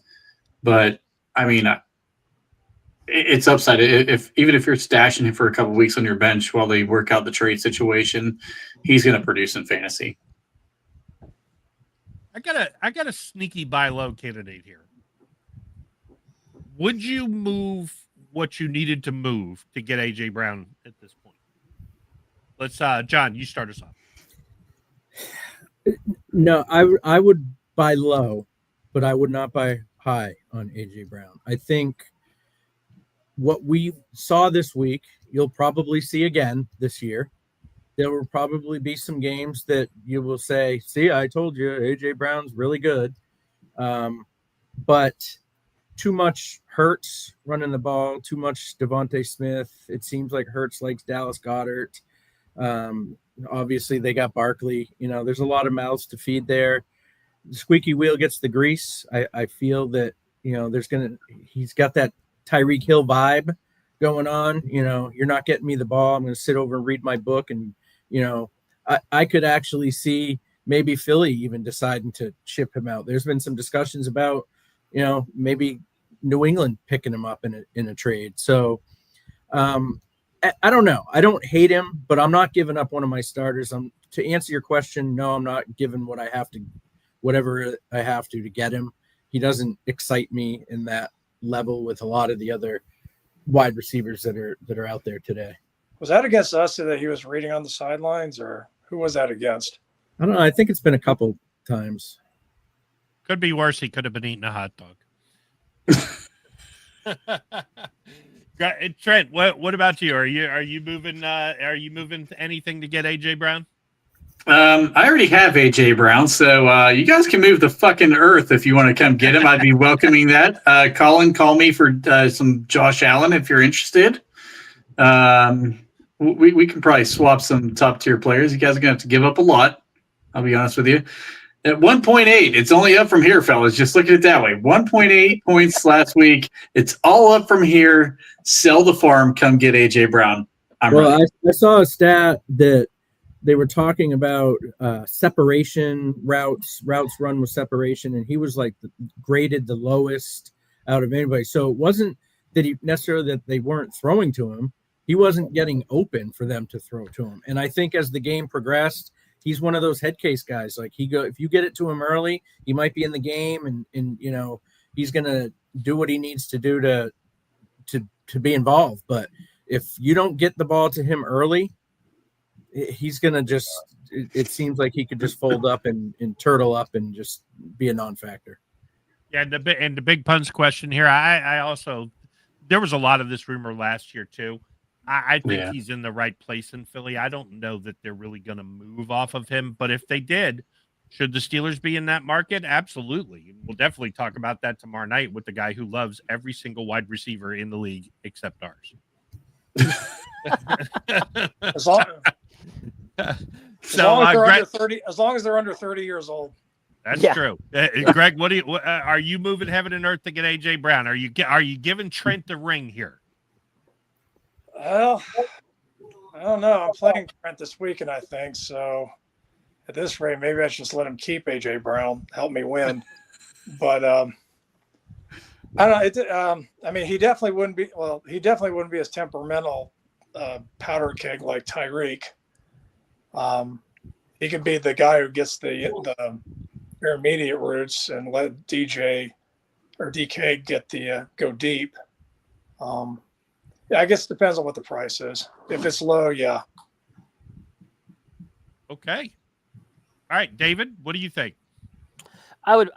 but I mean, it's upside. Even if you're stashing him for a couple of weeks on your bench while they work out the trade situation, he's going to produce in fantasy. I got a sneaky buy low candidate here. Would you move what you needed to move to get AJ Brown at this point? Let's John, you start us off. No, I would buy low, but I would not buy high on AJ Brown. I think what we saw this week, you'll probably see again this year. There will probably be some games that you will say, see, I told you AJ Brown's really good. But too much Hurts running the ball, too much Devontae Smith. It seems like Hurts likes Dallas Goedert. Obviously, they got Barkley. There's a lot of mouths to feed there. The squeaky wheel gets the grease. I feel that, he's got that Tyreek Hill vibe going on. You're not getting me the ball. I'm going to sit over and read my book. And, I could actually see maybe Philly even deciding to ship him out. There's been some discussions about, maybe New England picking him up in a trade. So I don't know. I don't hate him, but I'm not giving up one of my starters. To answer your question, no, I'm not giving whatever I have to get him. He doesn't excite me in that level with a lot of the other wide receivers that are out there today. Was that against us that he was reading on the sidelines, or who was that against? I don't know. I think it's been a couple times. Could be worse. He could have been eating a hot dog. Trent, what about you? Are you moving anything to get AJ Brown? I already have AJ Brown, so you guys can move the fucking earth if you want to come get him. I'd be welcoming that. Call me for some Josh Allen if you're interested. We can probably swap some top tier players. You guys are gonna have to give up a lot. I'll be honest with you. At 1.8, it's only up from here, fellas. Just look at it that way. 1.8 points last week. It's all up from here. Sell the farm. Come get AJ Brown. I saw a stat that they were talking about separation routes run with separation, and he was like graded the lowest out of anybody. So it wasn't that he necessarily that they weren't throwing to him. He wasn't getting open for them to throw to him. And I think as the game progressed, he's one of those head case guys. Like if you get it to him early, he might be in the game, and he's gonna do what he needs to do to be involved. But if you don't get the ball to him early, he's gonna just. It seems like he could just fold up and turtle up and just be a non-factor. Yeah, and the big puns question here. I also there was a lot of this rumor last year too. I think he's in the right place in Philly. I don't know that they're really going to move off of him, but if they did, should the Steelers be in that market? Absolutely. We'll definitely talk about that tomorrow night with the guy who loves every single wide receiver in the league except ours. As long as they're under 30 years old. That's Yeah. true. Greg, what do you? Are you moving heaven and earth to get AJ Brown? Are you giving Trent the ring here? Well, I don't know. I'm playing Trent this weekend, I think. So at this rate, maybe I should just let him keep AJ Brown, help me win. But I don't know. I mean, he definitely wouldn't be. Well, he definitely wouldn't be as temperamental powder keg like Tyreek. He could be the guy who gets the intermediate routes and let DJ or DK get the go deep. Yeah, I guess it depends on what the price is. If it's low, yeah. Okay. All right, David, what do you think? I would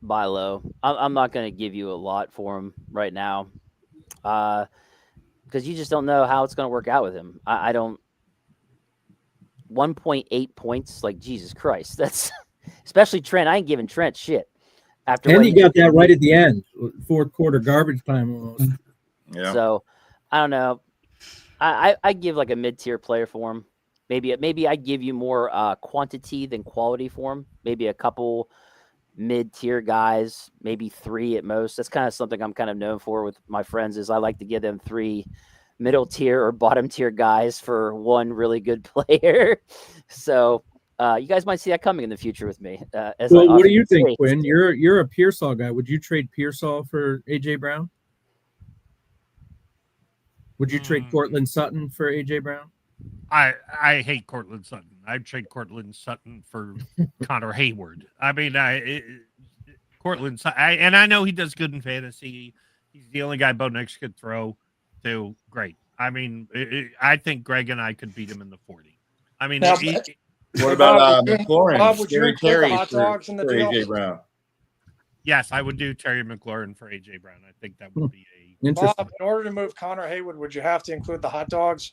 buy low. I'm not going to give you a lot for him right now, because you just don't know how it's going to work out with him. I don't. 1.8 points, like Jesus Christ. That's especially Trent. I ain't giving Trent shit. After And he got that right at the end, fourth quarter garbage time almost. Yeah. So I don't know. I give like a mid-tier player for him. Maybe I give you more quantity than quality for him. Maybe a couple mid-tier guys, maybe 3 at most. That's kind of something I'm kind of known for with my friends, is I like to give them 3 middle tier or bottom tier guys for 1 really good player. So you guys might see that coming in the future with me. Well, what do you think, Quinn? You're a Pearsall guy. Would you trade Pearsall for AJ Brown? Would you trade Cortland Sutton for AJ Brown? I hate Cortland Sutton. I'd trade Cortland Sutton for Connor Hayward. I mean, Cortland Sutton, and I know he does good in fantasy. He's the only guy Bo Nix could throw to. Great. I mean, I think Greg and I could beat him in the 40. I mean, Now, what about Bob, McLaurin? would you Scary include the Terry hot for dogs in the deal? AJ Brown. yes, I would do Terry McLaurin for AJ Brown. I think that would be Interesting. Bob, in order to move Connor Haywood, would you have to include the hot dogs?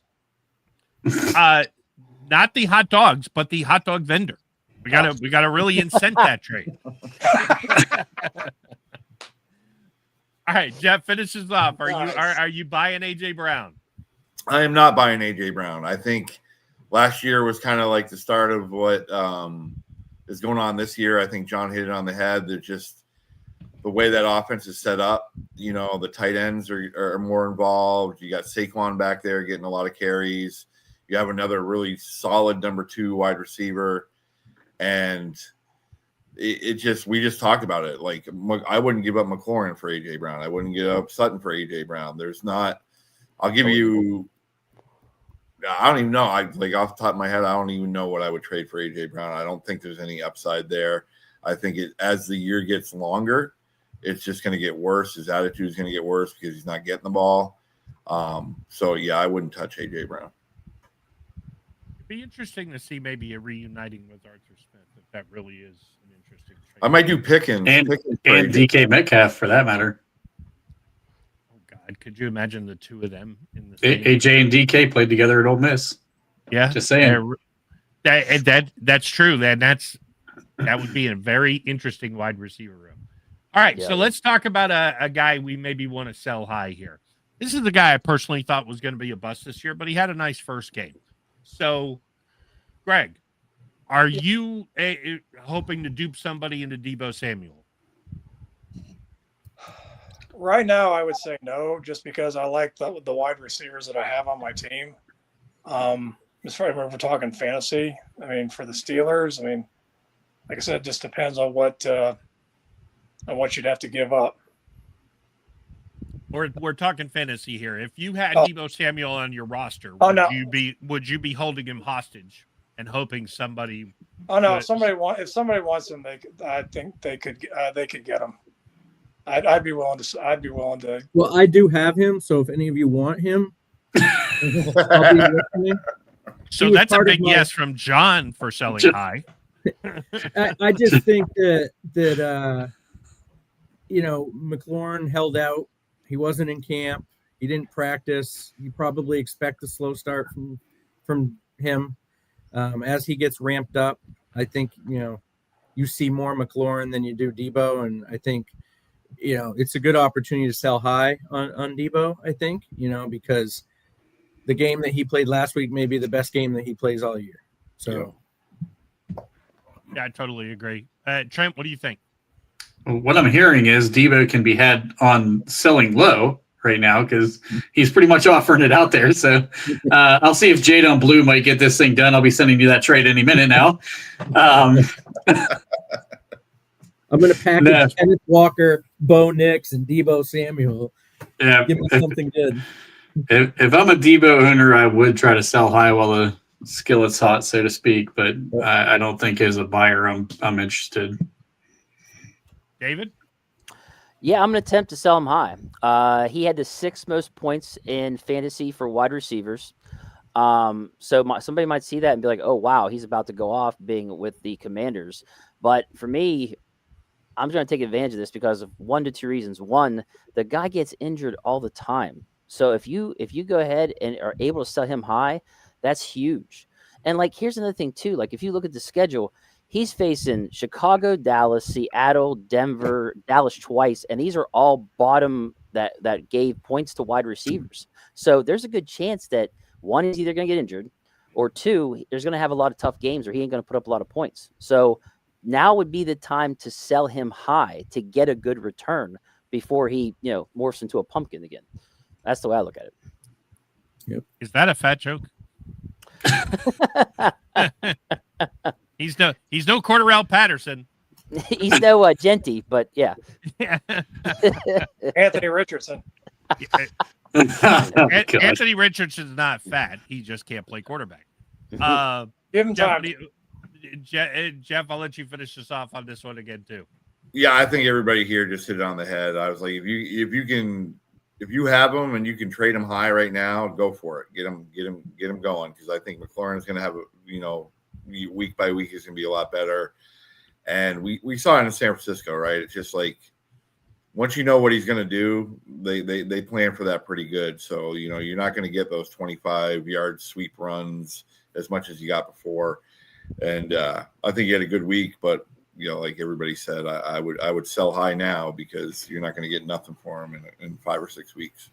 Not the hot dogs, but the hot dog vendor. We gotta really incent that trade. All right, Jeff finishes off. Are you buying AJ Brown? I am not buying AJ Brown. I think last year was kind of like the start of what is going on this year. I think John hit it on the head. They're just the way that offense is set up. You know, the tight ends are more involved. You got Saquon back there getting a lot of carries. You have another really solid number 2 wide receiver, and we just talked about it. Like, I wouldn't give up McLaurin for AJ Brown. I wouldn't give up Sutton for AJ Brown. There's not. I'll give you. I don't even know. Off the top of my head, I don't even know what I would trade for AJ Brown. I don't think there's any upside there. I think as the year gets longer, it's just going to get worse. His attitude is going to get worse because he's not getting the ball. So yeah, I wouldn't touch AJ Brown. It'd be interesting to see maybe a reuniting with Arthur Smith, if that really is an interesting trade. I might do Pickens and for DK Metcalf for that matter. Oh God, could you imagine the 2 of them in the same AJ and DK played together at Ole Miss. Yeah, just saying. That's true. That would be a very interesting wide receiver room. All right, so let's talk about a guy we maybe want to sell high here. This is the guy I personally thought was going to be a bust this year, but he had a nice first game. So, Greg, are you hoping to dupe somebody into Deebo Samuel? Right now, I would say no, just because I like the wide receivers that I have on my team. As far as we're talking fantasy, I mean, for the Steelers, I mean, like I said, it just depends on what you'd have to give up. We're talking fantasy here. If you had Deebo Samuel on your roster, would you be holding him hostage and hoping somebody? Oh no! If somebody wants him, I think they could get him. I'd be willing to. Well, I do have him, so if any of you want him, I'll be listening. So that's a big yes from John for selling high. I just think that McLaurin held out. He wasn't in camp. He didn't practice. You probably expect a slow start from him. As he gets ramped up, I think you see more McLaurin than you do Deebo, and I think it's a good opportunity to sell high on Deebo. I think because the game that he played last week may be the best game that he plays all year. So Yeah, I totally agree. Trent, what do you think? What I'm hearing is Debo can be had on selling low right now because he's pretty much offering it out there. So I'll see if Jadon Blue might get this thing done. I'll be sending you that trade any minute now. I'm going to package Kenneth Walker, Bo Nix, and Debo Samuel. Yeah, Give me something good. If I'm a Debo owner, I would try to sell high while the skillet's hot, so to speak. But I don't think as a buyer, I'm interested. David? Yeah, I'm going to attempt to sell him high. He had the 6th most points in fantasy for wide receivers. So somebody might see that and be like, oh, wow, he's about to go off being with the Commanders. But for me, I'm going to take advantage of this because of 1 to 2 reasons. One, the guy gets injured all the time. So if you go ahead and are able to sell him high, that's huge. And like, here's another thing too. Like if you look at the schedule, he's facing Chicago, Dallas, Seattle, Denver, Dallas twice, and these are all bottom that gave points to wide receivers. So there's a good chance that one is either going to get injured, or two, there's going to have a lot of tough games, or he ain't going to put up a lot of points. So now would be the time to sell him high to get a good return before he, morphs into a pumpkin again. That's the way I look at it. Yep. Is that a fat joke? He's no Cordarrelle Patterson. He's no Genty, but yeah. Anthony Richardson. Anthony Richardson's not fat. He just can't play quarterback. Give him time. Jeff, I'll let you finish this off on this one again too. Yeah, I think everybody here just hit it on the head. I was like, if you have them and you can trade them high right now, go for it. Get them going, because I think McLaurin is going to have week by week is going to be a lot better. And we saw it in San Francisco, right? It's just like once you know what he's going to do, they plan for that pretty good. So you're not going to get those 25-yard sweep runs as much as you got before. And I think he had a good week, but like everybody said, I would sell high now because you're not going to get nothing for him in 5 or 6 weeks.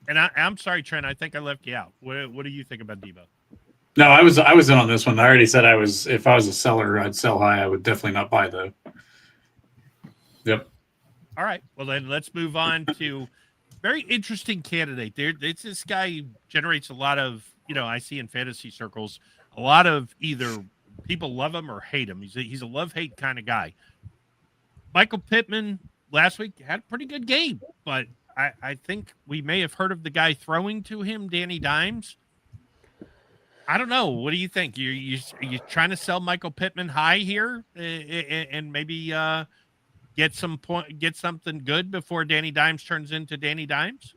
And I'm sorry, Trent. I think I left you out. What do you think about Debo? No, I was in on this one. I already said if I was a seller, I'd sell high. I would definitely not buy though. Yep. All right. Well, then let's move on to very interesting candidate. This guy who generates a lot of, I see in fantasy circles, a lot of either people love him or hate him. He's a love-hate kind of guy. Michael Pittman last week had a pretty good game, but I think we may have heard of the guy throwing to him, Danny Dimes. I don't know. What do you think? You trying to sell Michael Pittman high here and maybe get something good before Danny Dimes turns into Danny Dimes?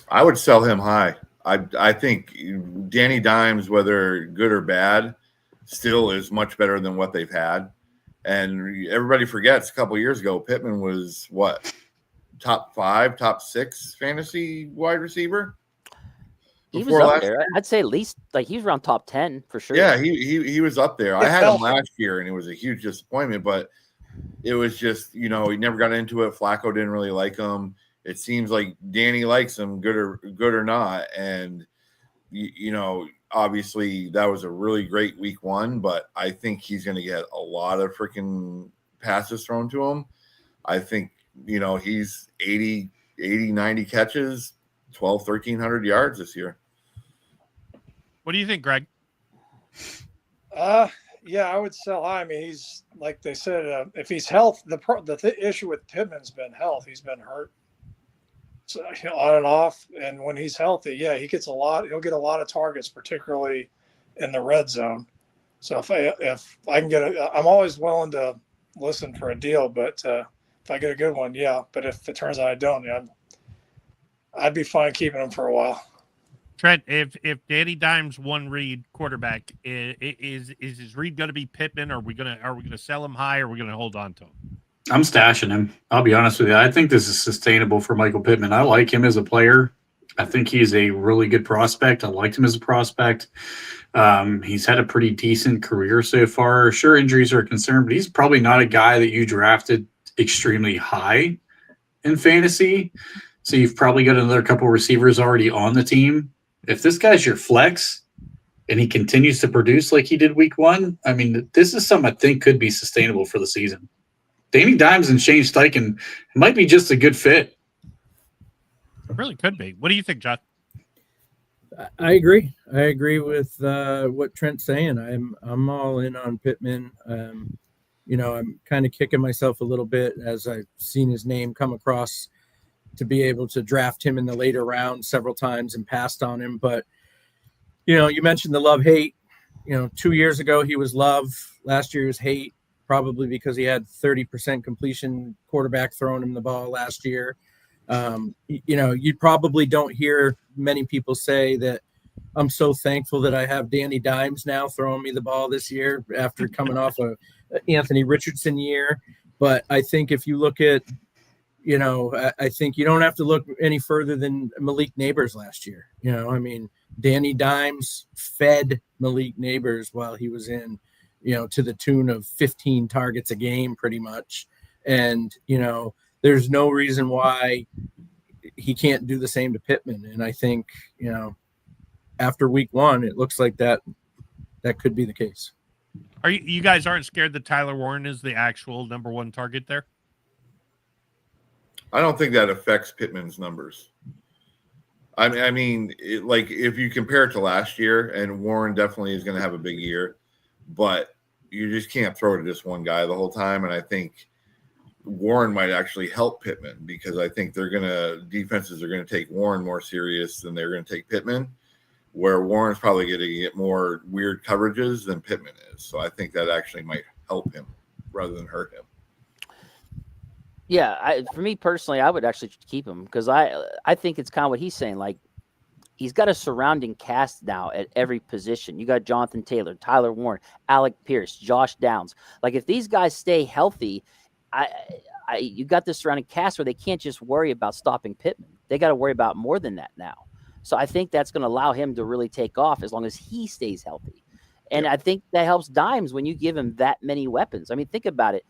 I would sell him high. I think Danny Dimes, whether good or bad, still is much better than what they've had. And everybody forgets a couple of years ago, Pittman was what? Top 5, top 6 fantasy wide receiver? He was up there. I'd say at least he was around top 10 for sure. Yeah, he was up there. I had him last year, and it was a huge disappointment. But it was just he never got into it. Flacco didn't really like him. It seems like Danny likes him, good or not. And obviously that was a really great week 1. But I think he's going to get a lot of freaking passes thrown to him. I think he's 80, 90 catches, 1,300 yards this year. What do you think, Greg? Yeah, I would sell high. I mean, he's like they said, if he's health, the issue with Pittman's been health. He's been hurt, so, on and off. And when he's healthy, yeah, he gets he'll get a lot of targets, particularly in the red zone. So if I can get I'm always willing to listen for a deal, but if I get a good one, yeah. But if it turns out I don't, yeah, I'd be fine keeping him for a while. Trent, if Danny Dimes one read quarterback, is his read going to be Pittman? Or are we gonna sell him high, or are we gonna hold on to him? I'm stashing him. I'll be honest with you. I think this is sustainable for Michael Pittman. I like him as a player. I think he's a really good prospect. I liked him as a prospect. He's had a pretty decent career so far. Sure, injuries are a concern, but he's probably not a guy that you drafted extremely high in fantasy. So you've probably got another couple receivers already on the team. If this guy's your flex, and he continues to produce like he did week 1, I mean, this is something I think could be sustainable for the season. Danny Dimes and Shane Steichen might be just a good fit. It really could be. What do you think, John? I agree. I agree with what Trent's saying. I'm all in on Pittman. I'm kind of kicking myself a little bit as I've seen his name come across to be able to draft him in the later rounds several times and passed on him. But, you mentioned the love-hate. 2 years ago he was love. Last year was hate, probably because he had 30% completion quarterback throwing him the ball last year. You probably don't hear many people say that I'm so thankful that I have Danny Dimes now throwing me the ball this year after coming off a Anthony Richardson year. But I think if you look at, I think you don't have to look any further than Malik Neighbors last year. Danny Dimes fed Malik Neighbors while he was in, to the tune of 15 targets a game pretty much. And, there's no reason why he can't do the same to Pittman. And I think, after week 1, it looks like that could be the case. Are you guys aren't scared that Tyler Warren is the actual number 1 target there? I don't think that affects Pittman's numbers. I mean, if you compare it to last year, and Warren definitely is going to have a big year, but you just can't throw to just one guy the whole time. And I think Warren might actually help Pittman because I think defenses are going to take Warren more serious than they're going to take Pittman, where Warren's probably going to get more weird coverages than Pittman is. So I think that actually might help him rather than hurt him. Yeah, for me personally, I would actually keep him because I think it's kind of what he's saying. Like, he's got a surrounding cast now at every position. You got Jonathan Taylor, Tyler Warren, Alec Pierce, Josh Downs. Like, if these guys stay healthy, you got this surrounding cast where they can't just worry about stopping Pittman. They got to worry about more than that now. So I think that's going to allow him to really take off as long as he stays healthy. And I think that helps Dimes when you give him that many weapons. I mean, think about it.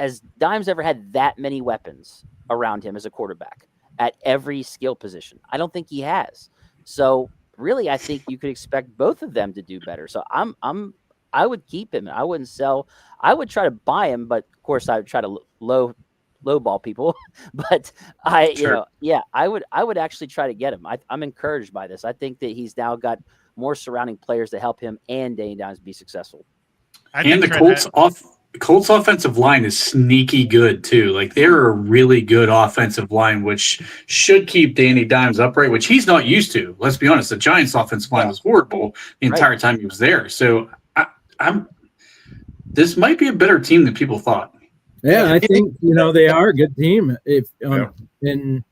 Has Dimes ever had that many weapons around him as a quarterback at every skill position? I don't think he has. So really, I think you could expect both of them to do better. So I would keep him. I wouldn't sell. I would try to buy him, but of course I would try to lowball people. But I would actually try to get him. I'm encouraged by this. I think that he's now got more surrounding players to help him and Danny Dimes be successful. And the Colts offensive line is sneaky good too. Like, they're a really good offensive line, which should keep Danny Dimes upright, which he's not used to. Let's be honest. The Giants offensive line was horrible the entire time he was there. So this might be a better team than people thought. Yeah, I think, they are a good team. And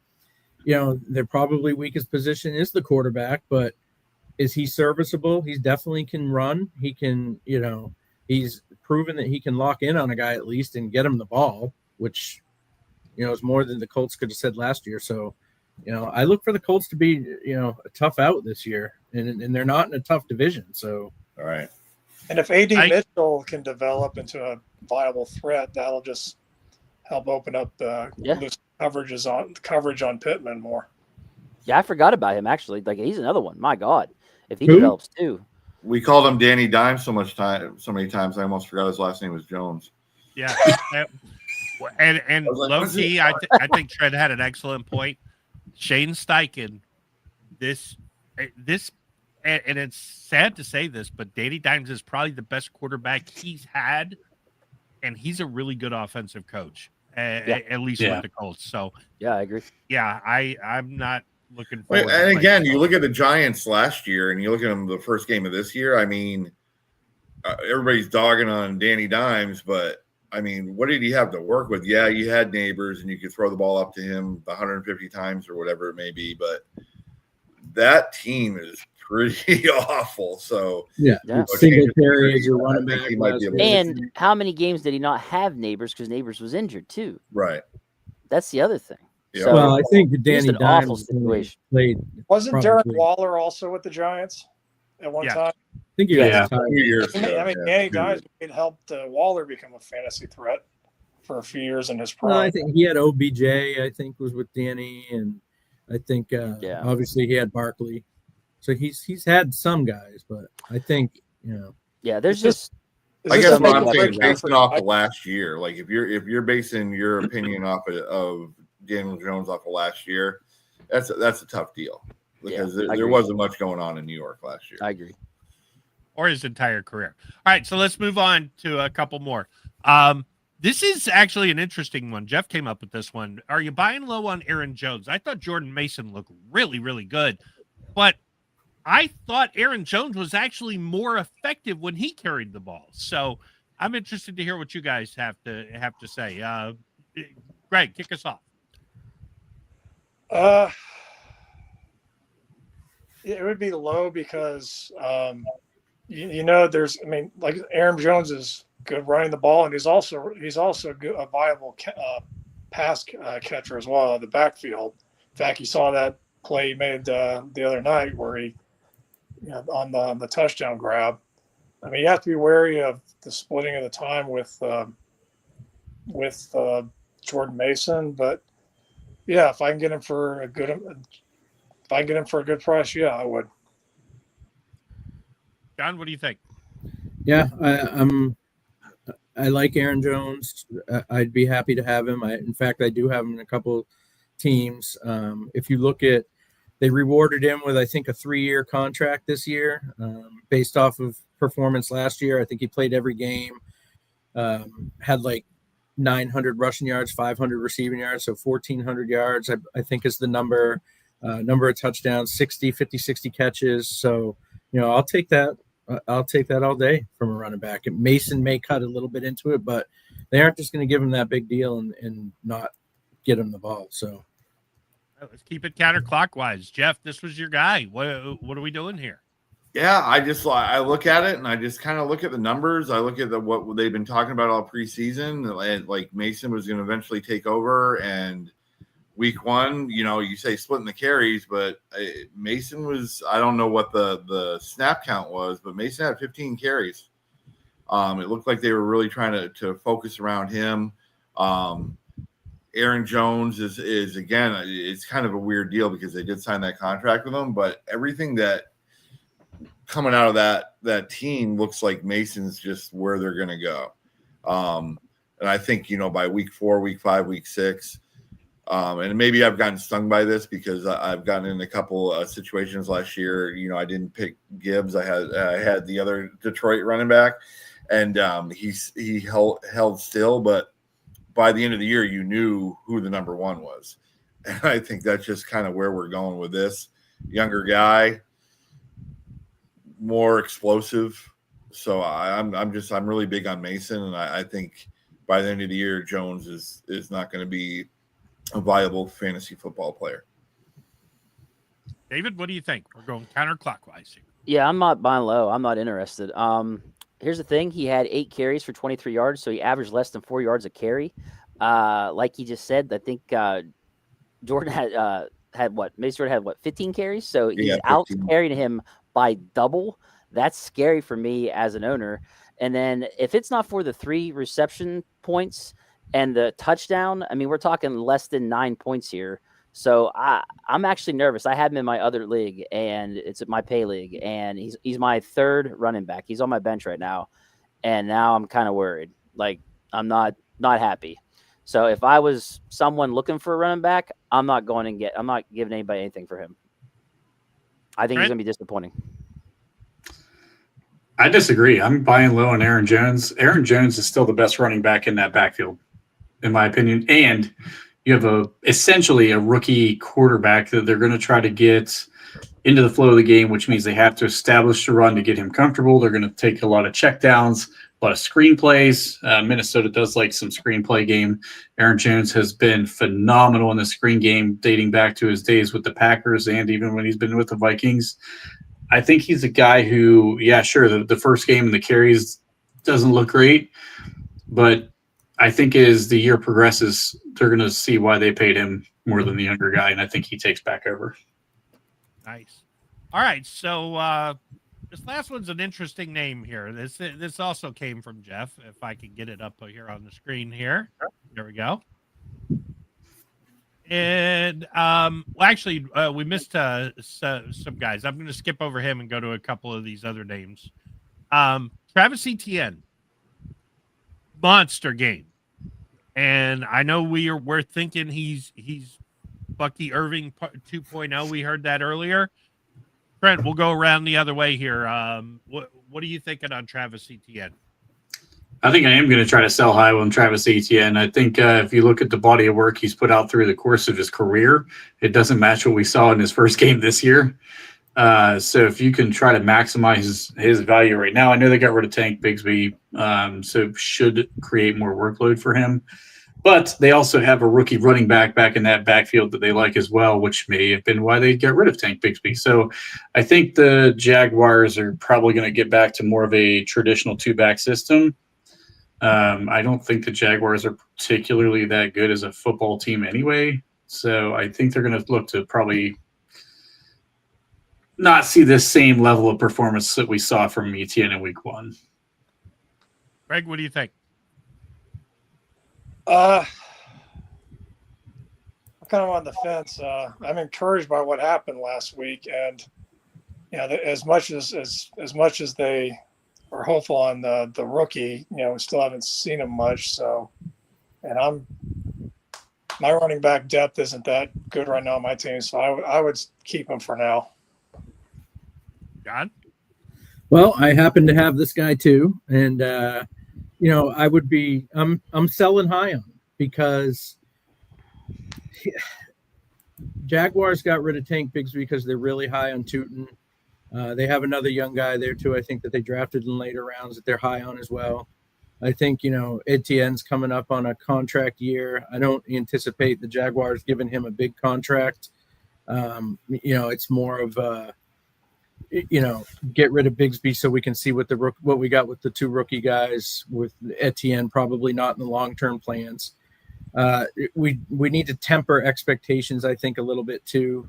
their probably weakest position is the quarterback, but is he serviceable? He definitely can run. He can, he's proven that he can lock in on a guy at least and get him the ball, which, is more than the Colts could have said last year. So, I look for the Colts to be, a tough out this year, and they're not in a tough division. So, all right. And if AD Mitchell can develop into a viable threat, that'll just help open up the loose coverage on Pittman more. Yeah, I forgot about him actually. Like, he's another one. My God, if he develops too. We called him Danny Dimes so many times I almost forgot his last name was Jones. Yeah, and low key, I think Trent had an excellent point. Shane Steichen, this, and it's sad to say this, but Danny Dimes is probably the best quarterback he's had, and he's a really good offensive coach, at least with the Colts. So yeah, I agree. Yeah, I'm not looking forward. And again, you look at the Giants last year, and you look at them the first game of this year. I mean, everybody's dogging on Danny Dimes, but I mean, what did he have to work with? Yeah, you had Neighbors, and you could throw the ball up to him 150 times or whatever it may be, but that team is pretty awful. So Singletary as your running back. And how many games did he not have Neighbors because Neighbors was injured too? Right. That's the other thing. Yeah. So, well, I think Danny an awful Dimes situation. played. Wasn't Darren Waller also with the Giants at one time? I think he got a few years ago. I mean, Danny Dimes helped Waller become a fantasy threat for a few years in his prime. Well, I think he had OBJ. I think was with Danny, and I think obviously he had Barkley. So he's had some guys, but I think Yeah, there's just I guess what I'm something saying, about- basing off of last year, like if you're basing your opinion off of Daniel Jones off of last year, that's a tough deal because Yeah, I there agree. wasn't much going on in New York last year. I agree. Or his entire career. All right, so let's move on to a couple more. This is actually an interesting one. Jeff came up with this one. Are you buying low on Aaron Jones? I thought Jordan Mason looked really, really good, but I thought Aaron Jones was actually more effective when he carried the ball. So I'm interested to hear what you guys have to say. Greg, kick us off. It would be low because there's like Aaron Jones is good running the ball, and he's also a viable pass catcher as well in the backfield. In fact, you saw that play he made the other night where he on the touchdown grab. I mean, you have to be wary of the splitting of the time with Jordan Mason, but yeah, if I can get him for a good price, yeah, I would. John, what do you think? Yeah, I like Aaron Jones. I'd be happy to have him. In fact, I do have him in a couple teams. If you look at, they rewarded him with, I think, a 3-year contract this year based off of performance last year. I think he played every game, had like 900 rushing yards, 500 receiving yards, so 1,400 yards, I think is the number of touchdowns, 50, 60 catches. So, I'll take that. I'll take that all day from a running back. And Mason may cut a little bit into it, but they aren't just going to give him that big deal and not get him the ball. So let's keep it counterclockwise. Jeff, this was your guy. What are we doing here? Yeah, I look at it and I just kind of look at the numbers. I look at what they've been talking about all preseason. And like Mason was going to eventually take over, and week 1, you say splitting the carries, but Mason was, I don't know what the snap count was, but Mason had 15 carries. It looked like they were really trying to focus around him. Aaron Jones is again, it's kind of a weird deal because they did sign that contract with him, but everything that coming out of that team looks like Mason's just where they're going to go. And I think, by week 4, week 5, week 6, and maybe I've gotten stung by this because I've gotten in a couple situations last year. I didn't pick Gibbs. I had the other Detroit running back, and he held still. But by the end of the year, you knew who the number 1 was, and I think that's just kind of where we're going with this younger guy, more explosive. So I'm really big on Mason, and I think by the end of the year, Jones is not going to be a viable fantasy football player. David, what do you think? We're going counterclockwise here. Yeah, I'm not buying low. I'm not interested. Here's the thing. He had 8 carries for 23 yards, so he averaged less than 4 yards a carry. Like he just said, I think Jordan had what? Mason Jordan had what? 15 carries? So he's out carrying him by double. That's scary for me as an owner. And then if it's not for the 3 reception points and the touchdown, I mean, we're talking less than 9 points here. So I'm actually nervous. I had him in my other league, and it's my pay league, and he's my 3rd running back. He's on my bench right now, and now I'm kind of worried. Like, I'm not happy. So if I was someone looking for a running back, I'm not giving anybody anything for him. I think he's going to be disappointing. I disagree. I'm buying low on Aaron Jones. Aaron Jones is still the best running back in that backfield, in my opinion. And you have essentially a rookie quarterback that they're going to try to get into the flow of the game, which means they have to establish the run to get him comfortable. They're going to take a lot of checkdowns, a lot of screenplays. Minnesota does like some screenplay game. Aaron Jones has been phenomenal in the screen game, dating back to his days with the Packers and even when he's been with the Vikings. I think he's a guy who, yeah, sure, the first game and the carries doesn't look great, but I think as the year progresses, they're going to see why they paid him more than the younger guy, and I think he takes back over. Nice. All right, so this last one's an interesting name here. This also came from Jeff. If I can get it up here on the screen here. There we go. And well, actually, we missed some guys. I'm going to skip over him and go to a couple of these other names. Travis Etienne, monster game, and I know we're thinking he's Bucky Irving 2.0. We heard that earlier. Trent, we'll go around the other way here. What are you thinking on Travis Etienne? I think I am going to try to sell high on Travis Etienne. I think if you look at the body of work he's put out through the course of his career, it doesn't match what we saw in his first game this year. So if you can try to maximize his value right now, I know they got rid of Tank Bigsby, so should create more workload for him. But they also have a rookie running back in that backfield that they like as well, which may have been why they got rid of Tank Bigsby. So I think the Jaguars are probably going to get back to more of a traditional two-back system. I don't think the Jaguars are particularly that good as a football team anyway. So I think they're going to look to probably not see this same level of performance that we saw from Etienne in week 1. Greg, what do you think? I'm kind of on the fence. I'm encouraged by what happened last week, and as much as they are hopeful on the rookie, we still haven't seen him much. So, and my running back depth isn't that good right now on my team, so I would keep him for now. John? Well, I happen to have this guy too, and I would be I'm selling high on him because Jaguars got rid of Tank Bigsby because they're really high on Tootin. They have another young guy there too, I think, that they drafted in later rounds that they're high on as well. I think, Etienne's coming up on a contract year. I don't anticipate the Jaguars giving him a big contract. It's more of get rid of Bigsby so we can see what we got with the two rookie guys, with Etienne probably not in the long-term plans. We need to temper expectations, I think, a little bit too.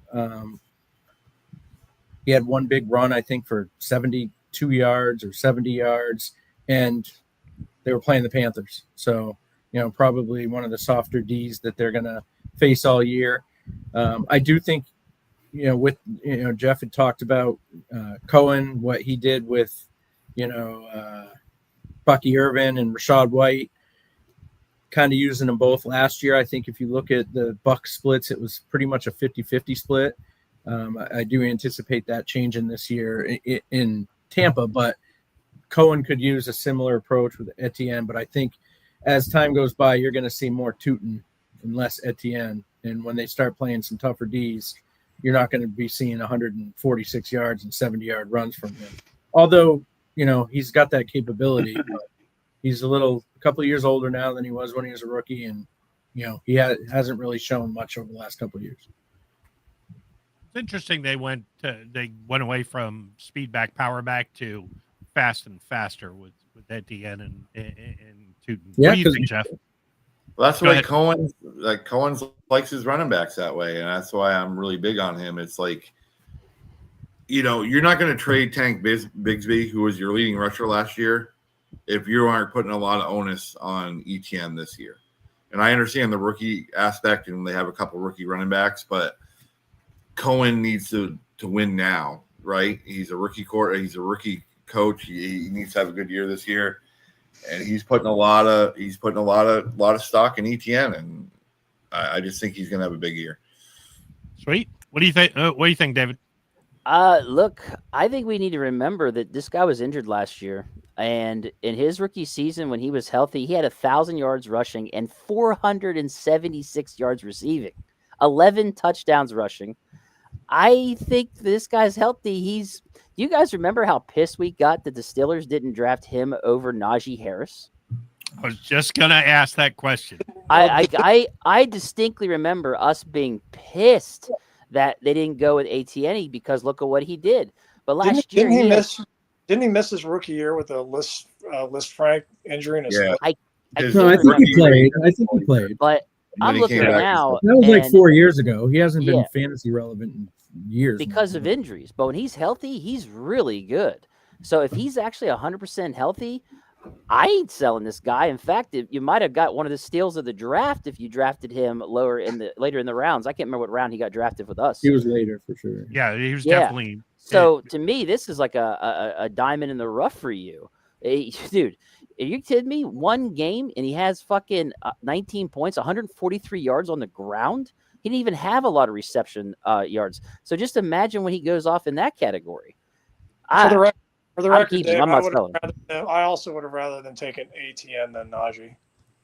He had one big run, I think, for 72 yards or 70 yards, and they were playing the Panthers. So, probably one of the softer Ds that they're going to face all year. I do think, Jeff had talked about Cohen, what he did with, Bucky Irvin and Rashad White, kind of using them both last year. I think if you look at the Buck splits, it was pretty much a 50-50 split. I do anticipate that changing this year in Tampa, but Cohen could use a similar approach with Etienne. But I think as time goes by, you're going to see more Tootin and less Etienne. And when they start playing some tougher Ds, you're not going to be seeing 146 yards and 70-yard runs from him. Although, he's got that capability. But he's a couple of years older now than he was when he was a rookie. And, he hasn't really shown much over the last couple of years. It's interesting they went away from speed back, power back to fast and faster with Etienne and Tootin. Yeah, what do you think, Jeff? Well, that's Go why ahead. Cohen's likes his running backs that way, and that's why I'm really big on him. It's like, you're not going to trade Tank Bigsby, who was your leading rusher last year, if you aren't putting a lot of onus on Etienne this year. And I understand the rookie aspect, and they have a couple rookie running backs, but Cohen needs to win now, right? He's a rookie coach. He needs to have a good year this year, and he's putting a lot of stock in Etienne, and I just think he's going to have a big year. Sweet. What do you think? What do you think, David? Look, I think we need to remember that this guy was injured last year, and in his rookie season, when he was healthy, he had 1,000 yards rushing and 476 yards receiving, 11 touchdowns rushing. I think this guy's healthy. You guys remember how pissed we got that the Steelers didn't draft him over Najee Harris? I was just gonna ask that question. I distinctly remember us being pissed that they didn't go with Etienne because look at what he did. But last year, didn't he miss his rookie year with a List Frank injury in his foot? I think he played. But I'm looking now. That was like 4 years ago. He hasn't been fantasy relevant in years because of injuries. But when he's healthy, he's really good. So if he's actually 100% healthy, I ain't selling this guy. In fact, you might have got one of the steals of the draft if you drafted him later in the rounds. I can't remember what round he got drafted with us. He was later for sure. Yeah, he was definitely. So to me, this is like a diamond in the rough for you, dude. Are you kidding me? One game and he has fucking 19 points, 143 yards on the ground. He didn't even have a lot of reception yards. So just imagine when he goes off in that category. For the record, Dave, I'm not selling. I also would have rather than taken ATN than Najee.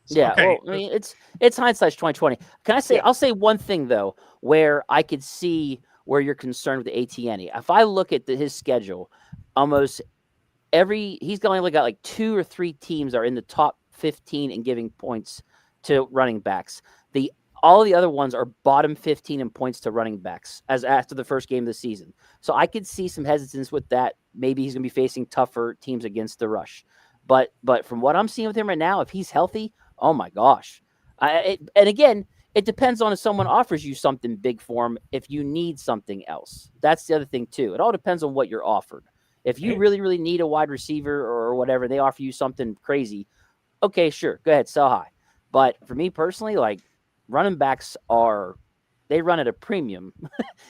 So, Yeah, well, I mean, it's hindsight 2020. Can I say? I'll say one thing though, where I could see where you're concerned with the ATN. If I look at his schedule, almost he's only got like 2 or 3 teams are in the top 15 in giving points to running backs. All the other ones are bottom 15 in points to running backs as after the first game of the season. So I could see some hesitance with that. Maybe he's going to be facing tougher teams against the rush. But from what I'm seeing with him right now, if he's healthy, oh my gosh. And again, it depends on if someone offers you something big for him, if you need something else. That's the other thing too. It all depends on what you're offered. If you really, really need a wide receiver or whatever, they offer you something crazy. Okay, sure. Go ahead, sell high. But for me personally, like, running backs they run at a premium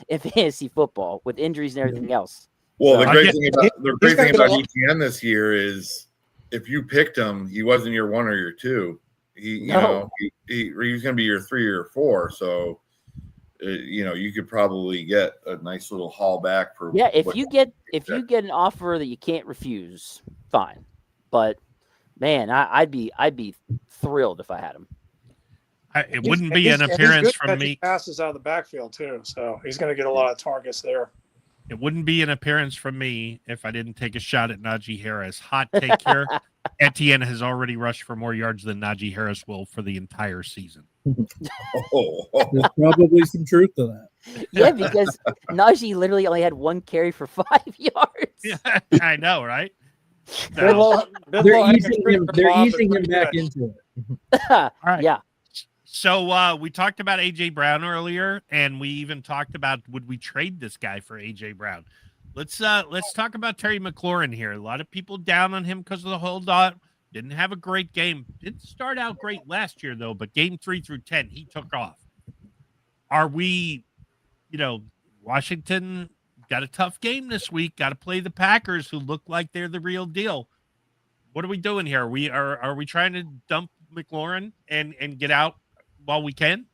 in fantasy football with injuries and everything else. Well, So, the great thing about ETN this year is if you picked him, he wasn't your 1 or your 2. He's going to be your 3 or 4. So, you could probably get a nice little haul back for. Yeah, if you get an offer that you can't refuse, fine. But man, I'd be thrilled if I had him. It wouldn't be an appearance from me. He passes out of the backfield too, so he's going to get a lot of targets there. It wouldn't be an appearance from me if I didn't take a shot at Najee Harris. Hot take here. Etienne has already rushed for more yards than Najee Harris will for the entire season. There's probably some truth to that. Yeah, because Najee literally only had 1 carry for 5 yards. Yeah, I know, right? They're easing him back into it. All right. Yeah. So we talked about AJ Brown earlier, and we even talked about would we trade this guy for AJ Brown? Let's talk about Terry McLaurin here. A lot of people down on him because of the holdout. Didn't have a great game. Didn't start out great last year though, but game 3 through 10 he took off. Are we, Washington got a tough game this week? Got to play the Packers, who look like they're the real deal. What are we doing here? Are we trying to dump McLaurin and get out while we can?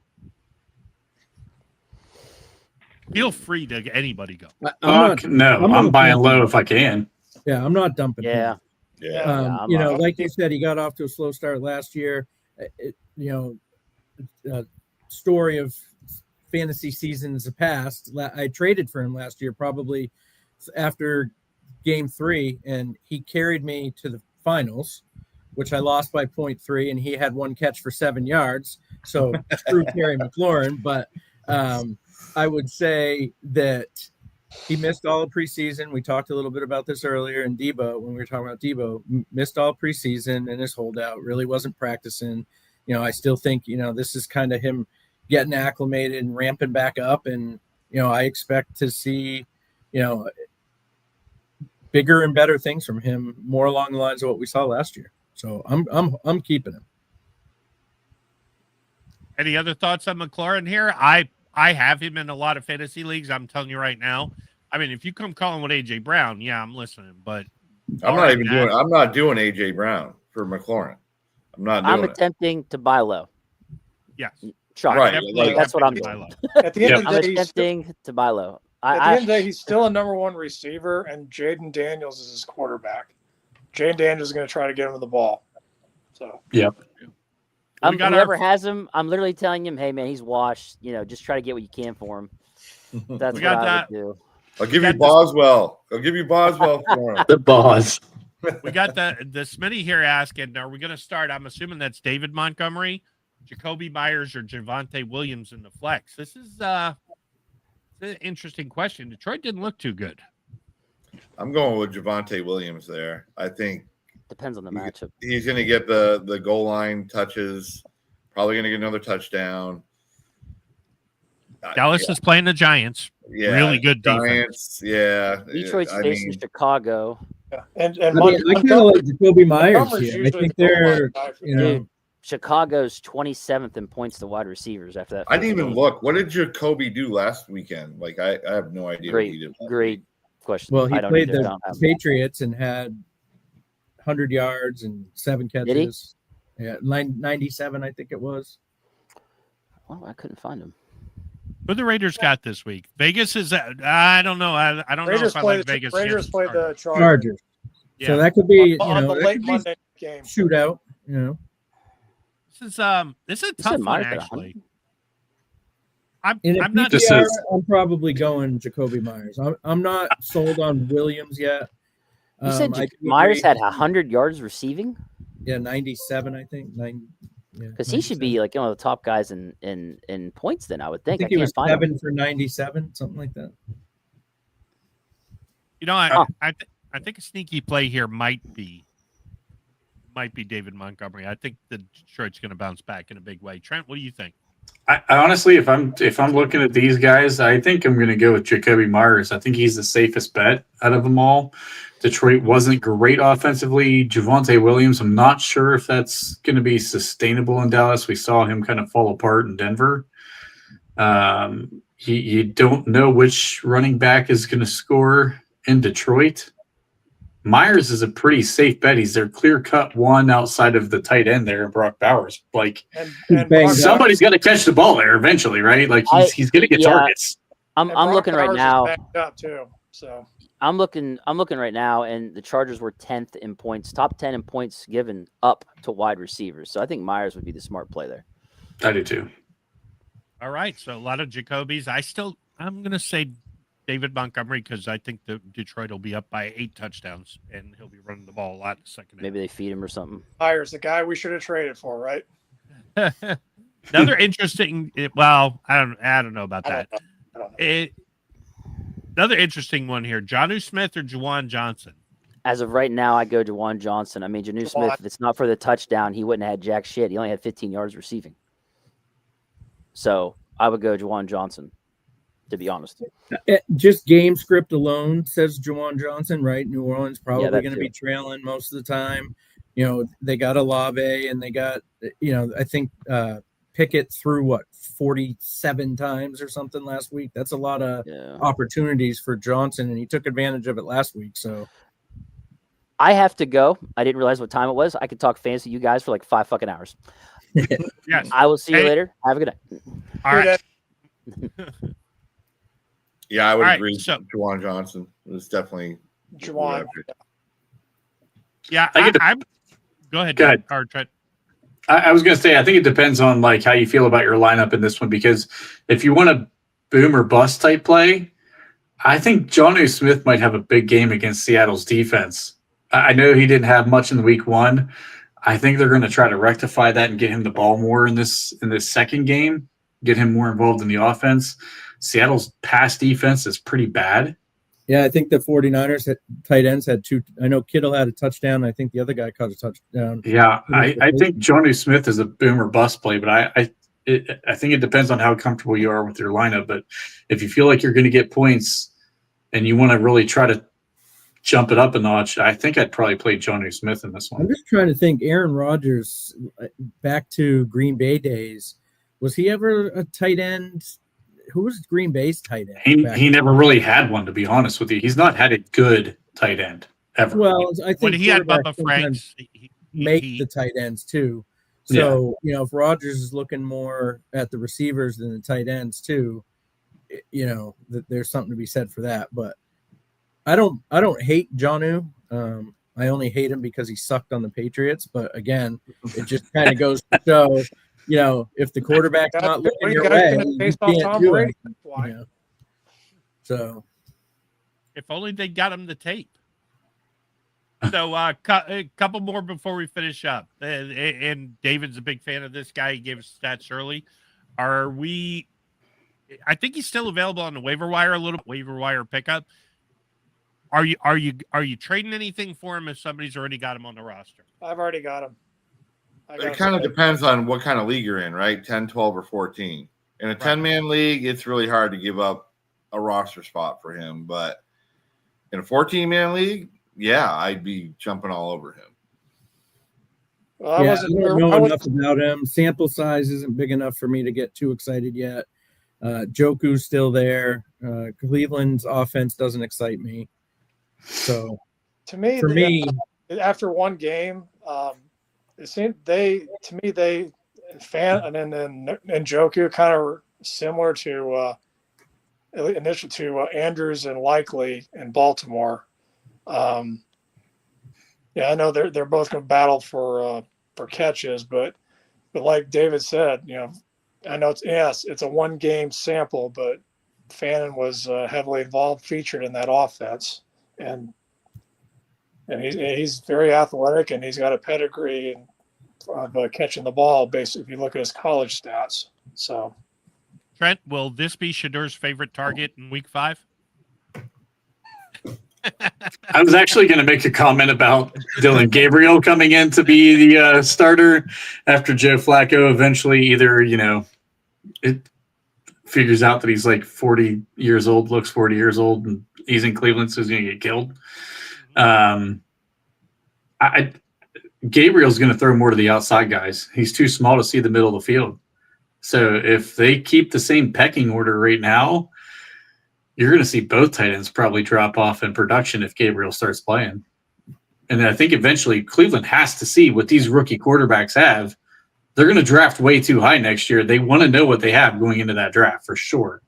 Feel free to anybody go. I'm buying low if I can. Yeah, I'm not dumping. Yeah. Yeah. Like you said, he got off to a slow start last year. Story of fantasy seasons past. I traded for him last year, probably after game 3, and he carried me to the finals, which I lost by 0.3, and he had 1 catch for 7 yards. So screw Terry McLaurin. But I would say that he missed all of preseason. We talked a little bit about this earlier, and Debo, when we were talking about Debo, missed all preseason and his holdout, really wasn't practicing. I still think, this is kind of him getting acclimated and ramping back up. And, I expect to see, bigger and better things from him, more along the lines of what we saw last year. So I'm keeping him. Any other thoughts on McLaurin here? I have him in a lot of fantasy leagues. I'm telling you right now. I mean, if you come calling with AJ Brown, yeah, I'm listening. But I'm not doing AJ Brown for McLaurin. I'm attempting to buy low. Yes. Right. That's what I'm doing. At the end of the I'm day, attempting to buy low. At the end of the day, he's still a number 1 receiver, and Jaden Daniels is his quarterback. Jaden Daniels is going to try to get him the ball. So. Yep. Whoever has him, I'm literally telling him, hey man, he's washed. Just try to get what you can for him. That's what I would do. I'll give you Boswell. For him. The boss. We got the Smitty here asking, are we going to start? I'm assuming that's David Montgomery, Jacoby Myers, or Javonte Williams in the flex. This is an interesting question. Detroit didn't look too good. I'm going with Javonte Williams there. I think depends on the matchup. He's going to get the goal line touches, probably going to get another touchdown. Dallas is playing the Giants. Yeah, really good defense. Giants, yeah. Detroit's facing Chicago. Yeah. And I mean, I kind of like Jacoby Myers Montgomery's here. I usually think the goal line they're, guy for you them. know, Dude, Chicago's 27th in points to wide receivers after that. I didn't first even game. look. What did Jacoby do last weekend? Like, I have no idea what he did. Great question. well, he I don't played either. I the don't have- Patriots and had 100 yards and 7 Did he? catches. Yeah, 97, I think it was. Well, I couldn't find him. Who the Raiders got this week? Vegas is. I don't know. I don't know Raiders if I play like the Vegas. Raiders against play the Chargers. Chargers. Yeah. So that could be, on the that late could be Monday game. shootout. You know, This is a tough one Myers got actually. 100. In a I'm not. PPR, I'm probably going Jacoby Myers. I'm not sold on Williams yet. You said I do Myers agree. had 100 yards receiving? Yeah, 97, I think. Because he should be like one of the top guys in points. Then I would I think. think I he can't was find 7 him. for 97, something like that. You know, I think a sneaky play here might be David Montgomery. I think the Detroit's going to bounce back in a big way. Trent, what do you think? I honestly, if I'm looking at these guys, I think I'm going to go with Jacoby Myers. I think he's the safest bet out of them all. Detroit wasn't great offensively. Javonte Williams, I'm not sure if that's going to be sustainable in Dallas. We saw him kind of fall apart in Denver. You don't know which running back is going to score in Detroit. Myers is a pretty safe bet. He's their clear-cut one outside of the tight end there, Brock Bowers. Like, And somebody's got to catch the ball there eventually, right? Like, he's going to get targets. I'm looking right now. Up too, so. I'm looking right now, and the Chargers were 10th in points, top 10 in points given up to wide receivers. So I think Myers would be the smart play there. I do too. All right, so a lot of Jacobys. I'm going to say David Montgomery because I think the Detroit will be up by 8 touchdowns and he'll be running the ball a lot in the second half. Maybe they feed him or something. Myers, the guy we should have traded for, right? Another interesting. Well, I don't know about that. Another interesting one here: Jonnu Smith or Juwan Johnson. As of right now, I go Juwan Johnson. I mean, Jonnu Smith, if it's not for the touchdown, he wouldn't have had jack shit. He only had 15 yards receiving. So I would go Juwan Johnson, to be honest. Just game script alone says Juwan Johnson, right? New Orleans probably that going to too. be trailing most of the time. You know, they got Olave and they got, I think Pickett threw 47 times or something last week. That's a lot of opportunities for Johnson, and he took advantage of it last week. So I have to go. I didn't realize what time it was. I could talk fantasy to you guys for like 5 fucking hours. Yes. I will see you later. Have a good night. All right. Yeah, I would All right, agree. so- Juwan Johnson was definitely Juwan. Yeah, I get I'm. Go ahead. Go ahead. Or Trent. I was going to say, I think it depends on like how you feel about your lineup in this one, because if you want a boom or bust type play, I think Jonnu Smith might have a big game against Seattle's defense. I know he didn't have much in the week one. I think they're going to try to rectify that and get him the ball more in this second game, get him more involved in the offense. Seattle's pass defense is pretty bad. yeah, I think the 49ers tight ends had 2. I know Kittle had a touchdown. I think the other guy caught a touchdown. Yeah, I think Jonnu Smith is a boom or bust play, but I think it depends on how comfortable you are with your lineup. But if you feel like you're going to get points and you want to really try to jump it up a notch, I think I'd probably play Jonnu Smith in this one. I'm just trying to think. Aaron Rodgers, back to Green Bay days, was he ever a tight end? Who was Green Bay's tight end? He never really had one, to be honest with you. He's not had a good tight end ever. Well, I think When he had quarterbacks Bubba sometimes Franks, make the tight ends too. So if Rodgers is looking more at the receivers than the tight ends too, there's something to be said for that. But I don't hate Jonnu. I only hate him because he sucked on the Patriots. But again, it just kind of goes to show, if the quarterback's not looking your way, you can't do it. So, if only they got him the tape. So a couple more before we finish up. And David's a big fan of this guy. He gave us stats early. I think he's still available on the waiver wire, a little waiver wire pickup. Are you trading anything for him if somebody's already got him on the roster? I've already got him. It kind of depends on what kind of league you're in, right? 10, 12, or 14. In a 10-man league, it's really hard to give up a roster spot for him. But in a 14-man league, yeah, I'd be jumping all over him. Well, I I wasn't. don't know I enough wasn't about him. Sample size isn't big enough for me to get too excited yet. Joku's still there. Cleveland's offense doesn't excite me. So to me, for me, after one game, it seemed they Fan and Joku kind of were similar to initially to Andrews and Likely in Baltimore. Yeah, I know they're both going to battle for catches, but like David said, I know it's a one game sample, but Fannin was heavily involved, featured in that offense, and he's very athletic, and he's got a pedigree of catching the ball. Basically, if you look at his college stats, so. Trent, will this be Shadur's favorite target in Week 5? I was actually going to make a comment about Dylan Gabriel coming in to be the starter after Joe Flacco eventually either, it figures out that he's like 40 years old, looks 40 years old, and he's in Cleveland, so he's going to get killed. Gabriel's going to throw more to the outside guys. He's too small to see the middle of the field. So if they keep the same pecking order right now, you're going to see both tight ends probably drop off in production if Gabriel starts playing. And I think eventually Cleveland has to see what these rookie quarterbacks have. They're going to draft way too high next year. They want to know what they have going into that draft for sure.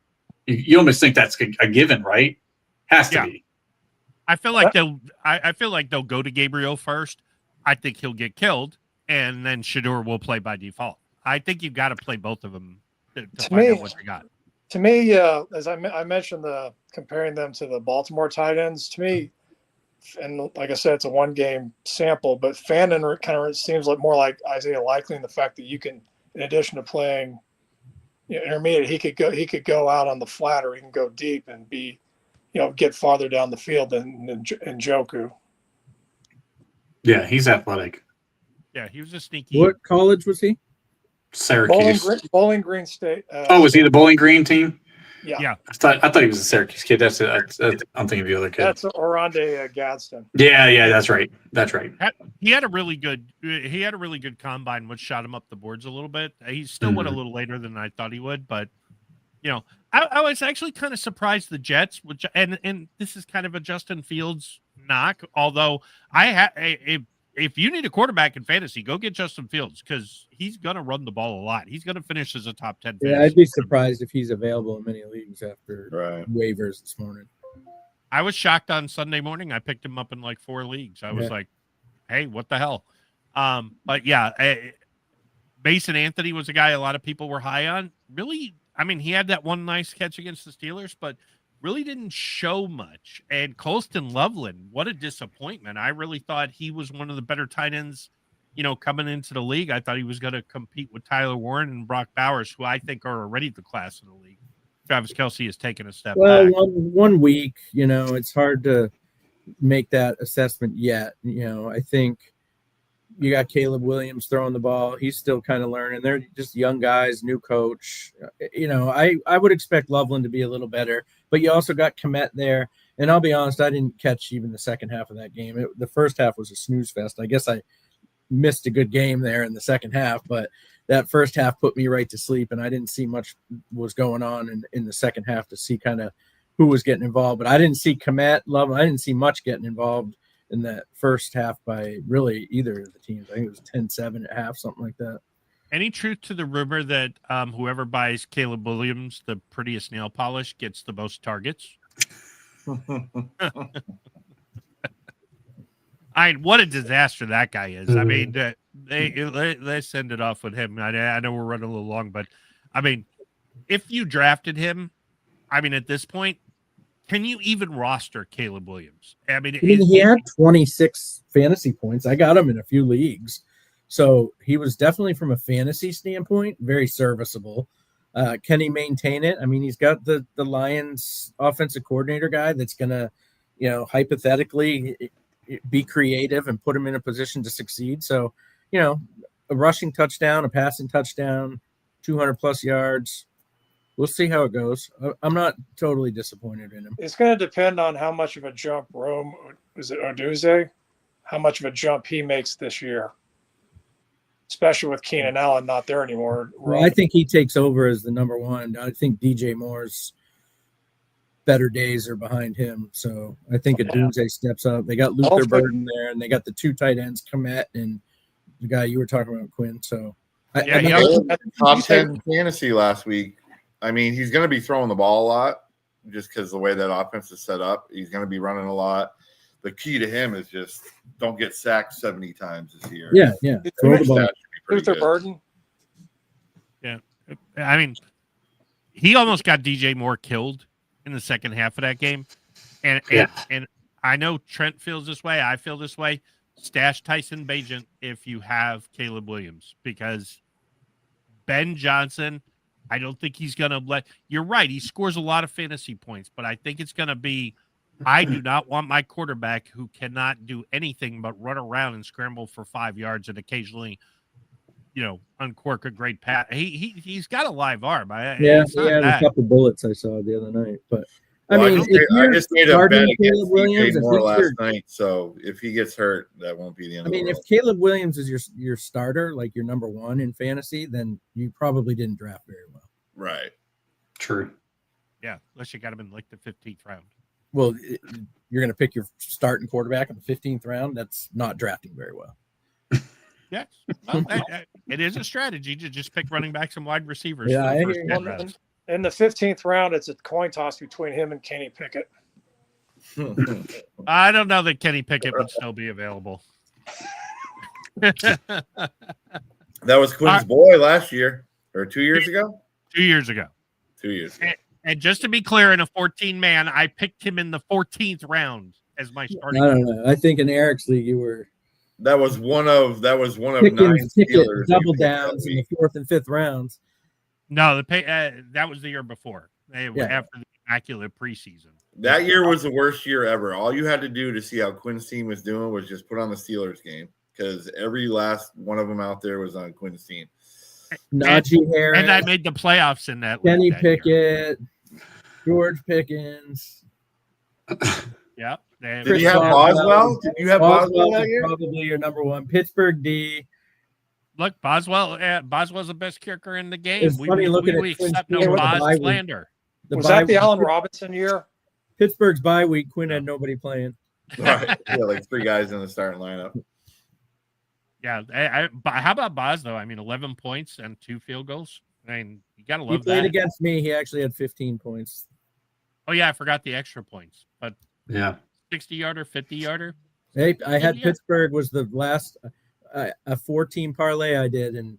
You almost think that's a given, right? Has to be. I feel like they'll go to Gabriel first. I think he'll get killed, and then Shadur will play by default. I think you've got to play both of them to find out what they got. To me, as I mentioned, comparing them to the Baltimore tight ends, to me, and like I said, it's a one-game sample, but Fannin kind of seems like more like Isaiah Likely in the fact that you can, in addition to playing intermediate, he could go out on the flat, or he can go deep and be, get farther down the field than Joku. Yeah, he's athletic. Yeah, he was a sneaky. What college was he? Syracuse. Bowling Green State. Was he the Bowling Green team? Yeah. I thought he was a Syracuse kid. That's it. I'm thinking of the other kid. That's Oronde Gadsden. Yeah, that's right. He had a really good combine, which shot him up the boards a little bit. He still went a little later than I thought he would, but I was actually kind of surprised the Jets, which and this is kind of a Justin Fields knock. Although if you need a quarterback in fantasy, go get Justin Fields because he's going to run the ball a lot. He's going to finish as a top 10. Yeah, I'd be surprised if he's available in many leagues after waivers this morning. I was shocked on Sunday morning. I picked him up in like 4 leagues. I was like, hey, what the hell? But yeah, Mason Anthony was a guy a lot of people were high on. Really, I mean, he had that one nice catch against the Steelers, but really didn't show much. And Colston Loveland, what a disappointment. I really thought he was one of the better tight ends, coming into the league. I thought he was going to compete with Tyler Warren and Brock Bowers, who I think are already the class of the league. Travis Kelce has taken a step back. One week, it's hard to make that assessment yet. I think you got Caleb Williams throwing the ball. He's still kind of learning. They're just young guys, new coach. I would expect Loveland to be a little better, but you also got Kmet there. And I'll be honest, I didn't catch even the second half of that game. The first half was a snooze fest. I guess I missed a good game there in the second half, but that first half put me right to sleep, and I didn't see much was going on in the second half to see kind of who was getting involved. But I didn't see Kmet, Loveland. I didn't see much getting involved in that first half by really either of the teams. I think it was 10-7 at half, something like that. Any truth to the rumor that whoever buys Caleb Williams, the prettiest nail polish, gets the most targets? What a disaster that guy is. I mean, they send it off with him. I know we're running a little long, but I mean, if you drafted him, at this point, can you even roster Caleb Williams? He had 26 fantasy points. I got him in a few leagues. So he was definitely, from a fantasy standpoint, very serviceable. Can he maintain it? He's got the Lions offensive coordinator guy that's going to, hypothetically be creative and put him in a position to succeed. So, a rushing touchdown, a passing touchdown, 200 plus yards. We'll see how it goes. I'm not totally disappointed in him. It's going to depend on how much of a jump is it Oduzze? How much of a jump he makes this year, especially with Keenan Allen not there anymore. Well, I think he takes over as the number one. I think DJ Moore's better days are behind him. So I think Oduzze steps up. They got Luther Burden there, and they got the two tight ends, Komet and the guy you were talking about, Quinn. So top 10 fantasy last week. I mean, he's going to be throwing the ball a lot just because the way that offense is set up. He's going to be running a lot. The key to him is just don't get sacked 70 times this year. Yeah. Throw the ball. Luther Burden. Yeah. I mean, he almost got DJ Moore killed in the second half of that game. And I know Trent feels this way. I feel this way. Stash Tyson Bagent if you have Caleb Williams, because Ben Johnson, I don't think he's going to let – you're right. He scores a lot of fantasy points, but I think it's going to be – I do not want my quarterback who cannot do anything but run around and scramble for 5 yards and occasionally, uncork a great pass. He's got a live arm. He had a couple bullets I saw the other night. But, I just made a bet against DJ Moore last night, so if he gets hurt, that won't be the end of the world. If Caleb Williams is your starter, like your number one in fantasy, then you probably didn't draft very well. Right. True. Yeah, unless you got him in like the 15th round. Well, you're going to pick your starting quarterback in the 15th round. That's not drafting very well. Yes. Well, it is a strategy to just pick running backs and wide receivers. Yeah, in the 15th round, it's a coin toss between him and Kenny Pickett. I don't know that Kenny Pickett would still be available. That was Quinn's boy last year or 2 years ago? 2 years ago. 2 years ago. And just to be clear, in a 14-man, I picked him in the 14th round as my starting. I don't know. I think in Eric's league you were. That was one of 9 Steelers double downs in the 4th and 5th rounds. No, that was the year before. After the immaculate preseason. That year was the worst year ever. All you had to do to see how Quinn's team was doing was just put on the Steelers game, because every last one of them out there was on Quinn's team. Najee Harris, and I made the playoffs in that. Kenny Pickett, George Pickens. Yeah. Did you have Boswell? Did you have Boswell that year? Probably your number one. Pittsburgh D. Look, Boswell's the best kicker in the game. It's funny looking at accept no Bos slander. Was that the Allen Robinson year? Pittsburgh's bye week, Quinn had nobody playing. Right. Yeah, like 3 guys in the starting lineup. Yeah. How about Bos, though? I mean, 11 points and 2 field goals. I mean, you got to love that. He played against me. He actually had 15 points. Oh, yeah. I forgot the extra points. But yeah, 60-yarder, 50-yarder. Hey, I had Pittsburgh was the last a 4-team parlay I did, and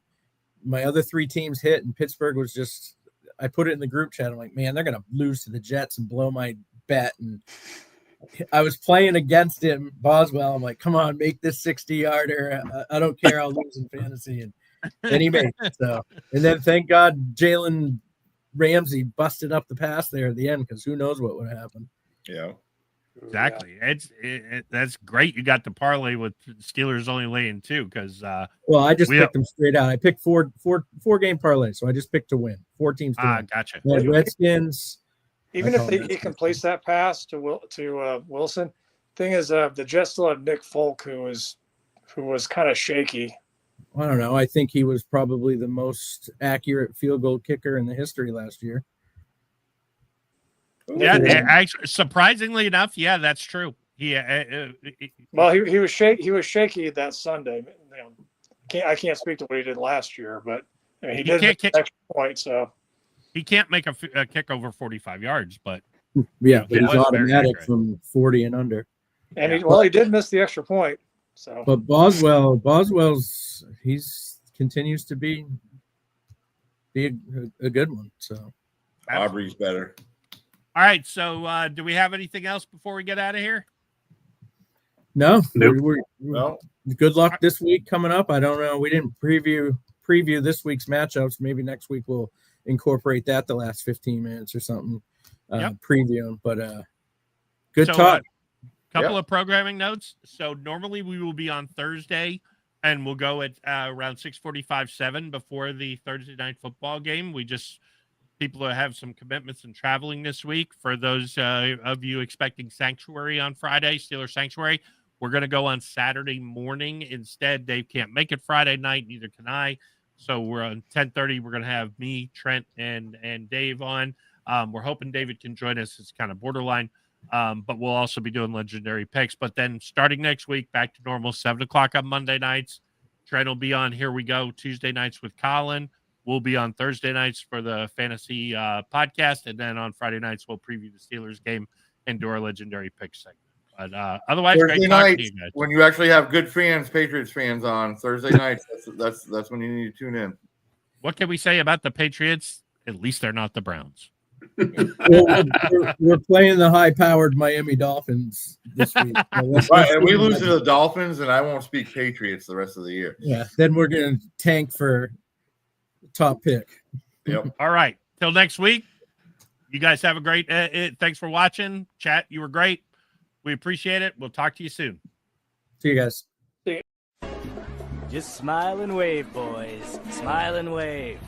my other 3 teams hit, and Pittsburgh was just – I put it in the group chat. I'm like, man, they're going to lose to the Jets and blow my bet. And I was playing against him, Boswell. I'm like, come on, make this 60-yarder. I don't care. I'll lose in fantasy. And he made it. So, and then thank God Jalen Ramsey busted up the pass there at the end, because who knows what would happen. Yeah. Exactly. That's great. You got the parlay with Steelers only laying 2, because well, I just picked them straight out. I picked four game parlay, so I just picked to win. 4 teams to win. Gotcha. Redskins. Even if he completes that pass to Wilson, thing is, the Jets still have Nick Folk, who was kind of shaky. I don't know. I think he was probably the most accurate field goal kicker in the history last year. Yeah, actually, surprisingly enough, yeah, that's true. He was shaky that Sunday. I can't speak to what he did last year, but he did make an extra point. So he can't make a kick over 45 yards, but yeah, but he's automatic from 40 and under. And he did miss the extra point. So, but Boswell's continues to be a good one. So Aubrey's better. All right, so do we have anything else before we get out of here? No. Nope. No. Good luck this week coming up. I don't know. We didn't preview this week's matchups. Maybe next week we'll incorporate that the last 15 minutes or something. Preview. But good talk. Couple of programming notes. So normally we will be on Thursday, and we'll go at around 6:45, 7 before the Thursday night football game. We just people that have some commitments and traveling this week. For those of you expecting Sanctuary on Friday, Steelers Sanctuary, we're going to go on Saturday morning instead. Dave can't make it Friday night, neither can I. So we're on 10:30. We're going to have me, Trent, and Dave on. We're hoping David can join us. It's kind of borderline, but we'll also be doing legendary picks. But then starting next week, back to normal, 7 o'clock on Monday nights. Trent will be on Here We Go Tuesday nights with Colin. We'll be on Thursday nights for the fantasy podcast. And then on Friday nights, we'll preview the Steelers game and do our legendary picks segment. But otherwise, Thursday great talking nights, to you guys. when you actually have good fans, Patriots fans on Thursday nights, that's when you need to tune in. What can we say about the Patriots? At least they're not the Browns. Well, we're playing the high-powered Miami Dolphins this week. Right, and we lose to the Dolphins, and I won't speak Patriots the rest of the year. Yeah, then we're going to tank for top pick. Yep. All right. Till next week. You guys have a great thanks for watching. Chat, you were great. We appreciate it. We'll talk to you soon. See you guys. Just smile and wave, boys. Smile and wave.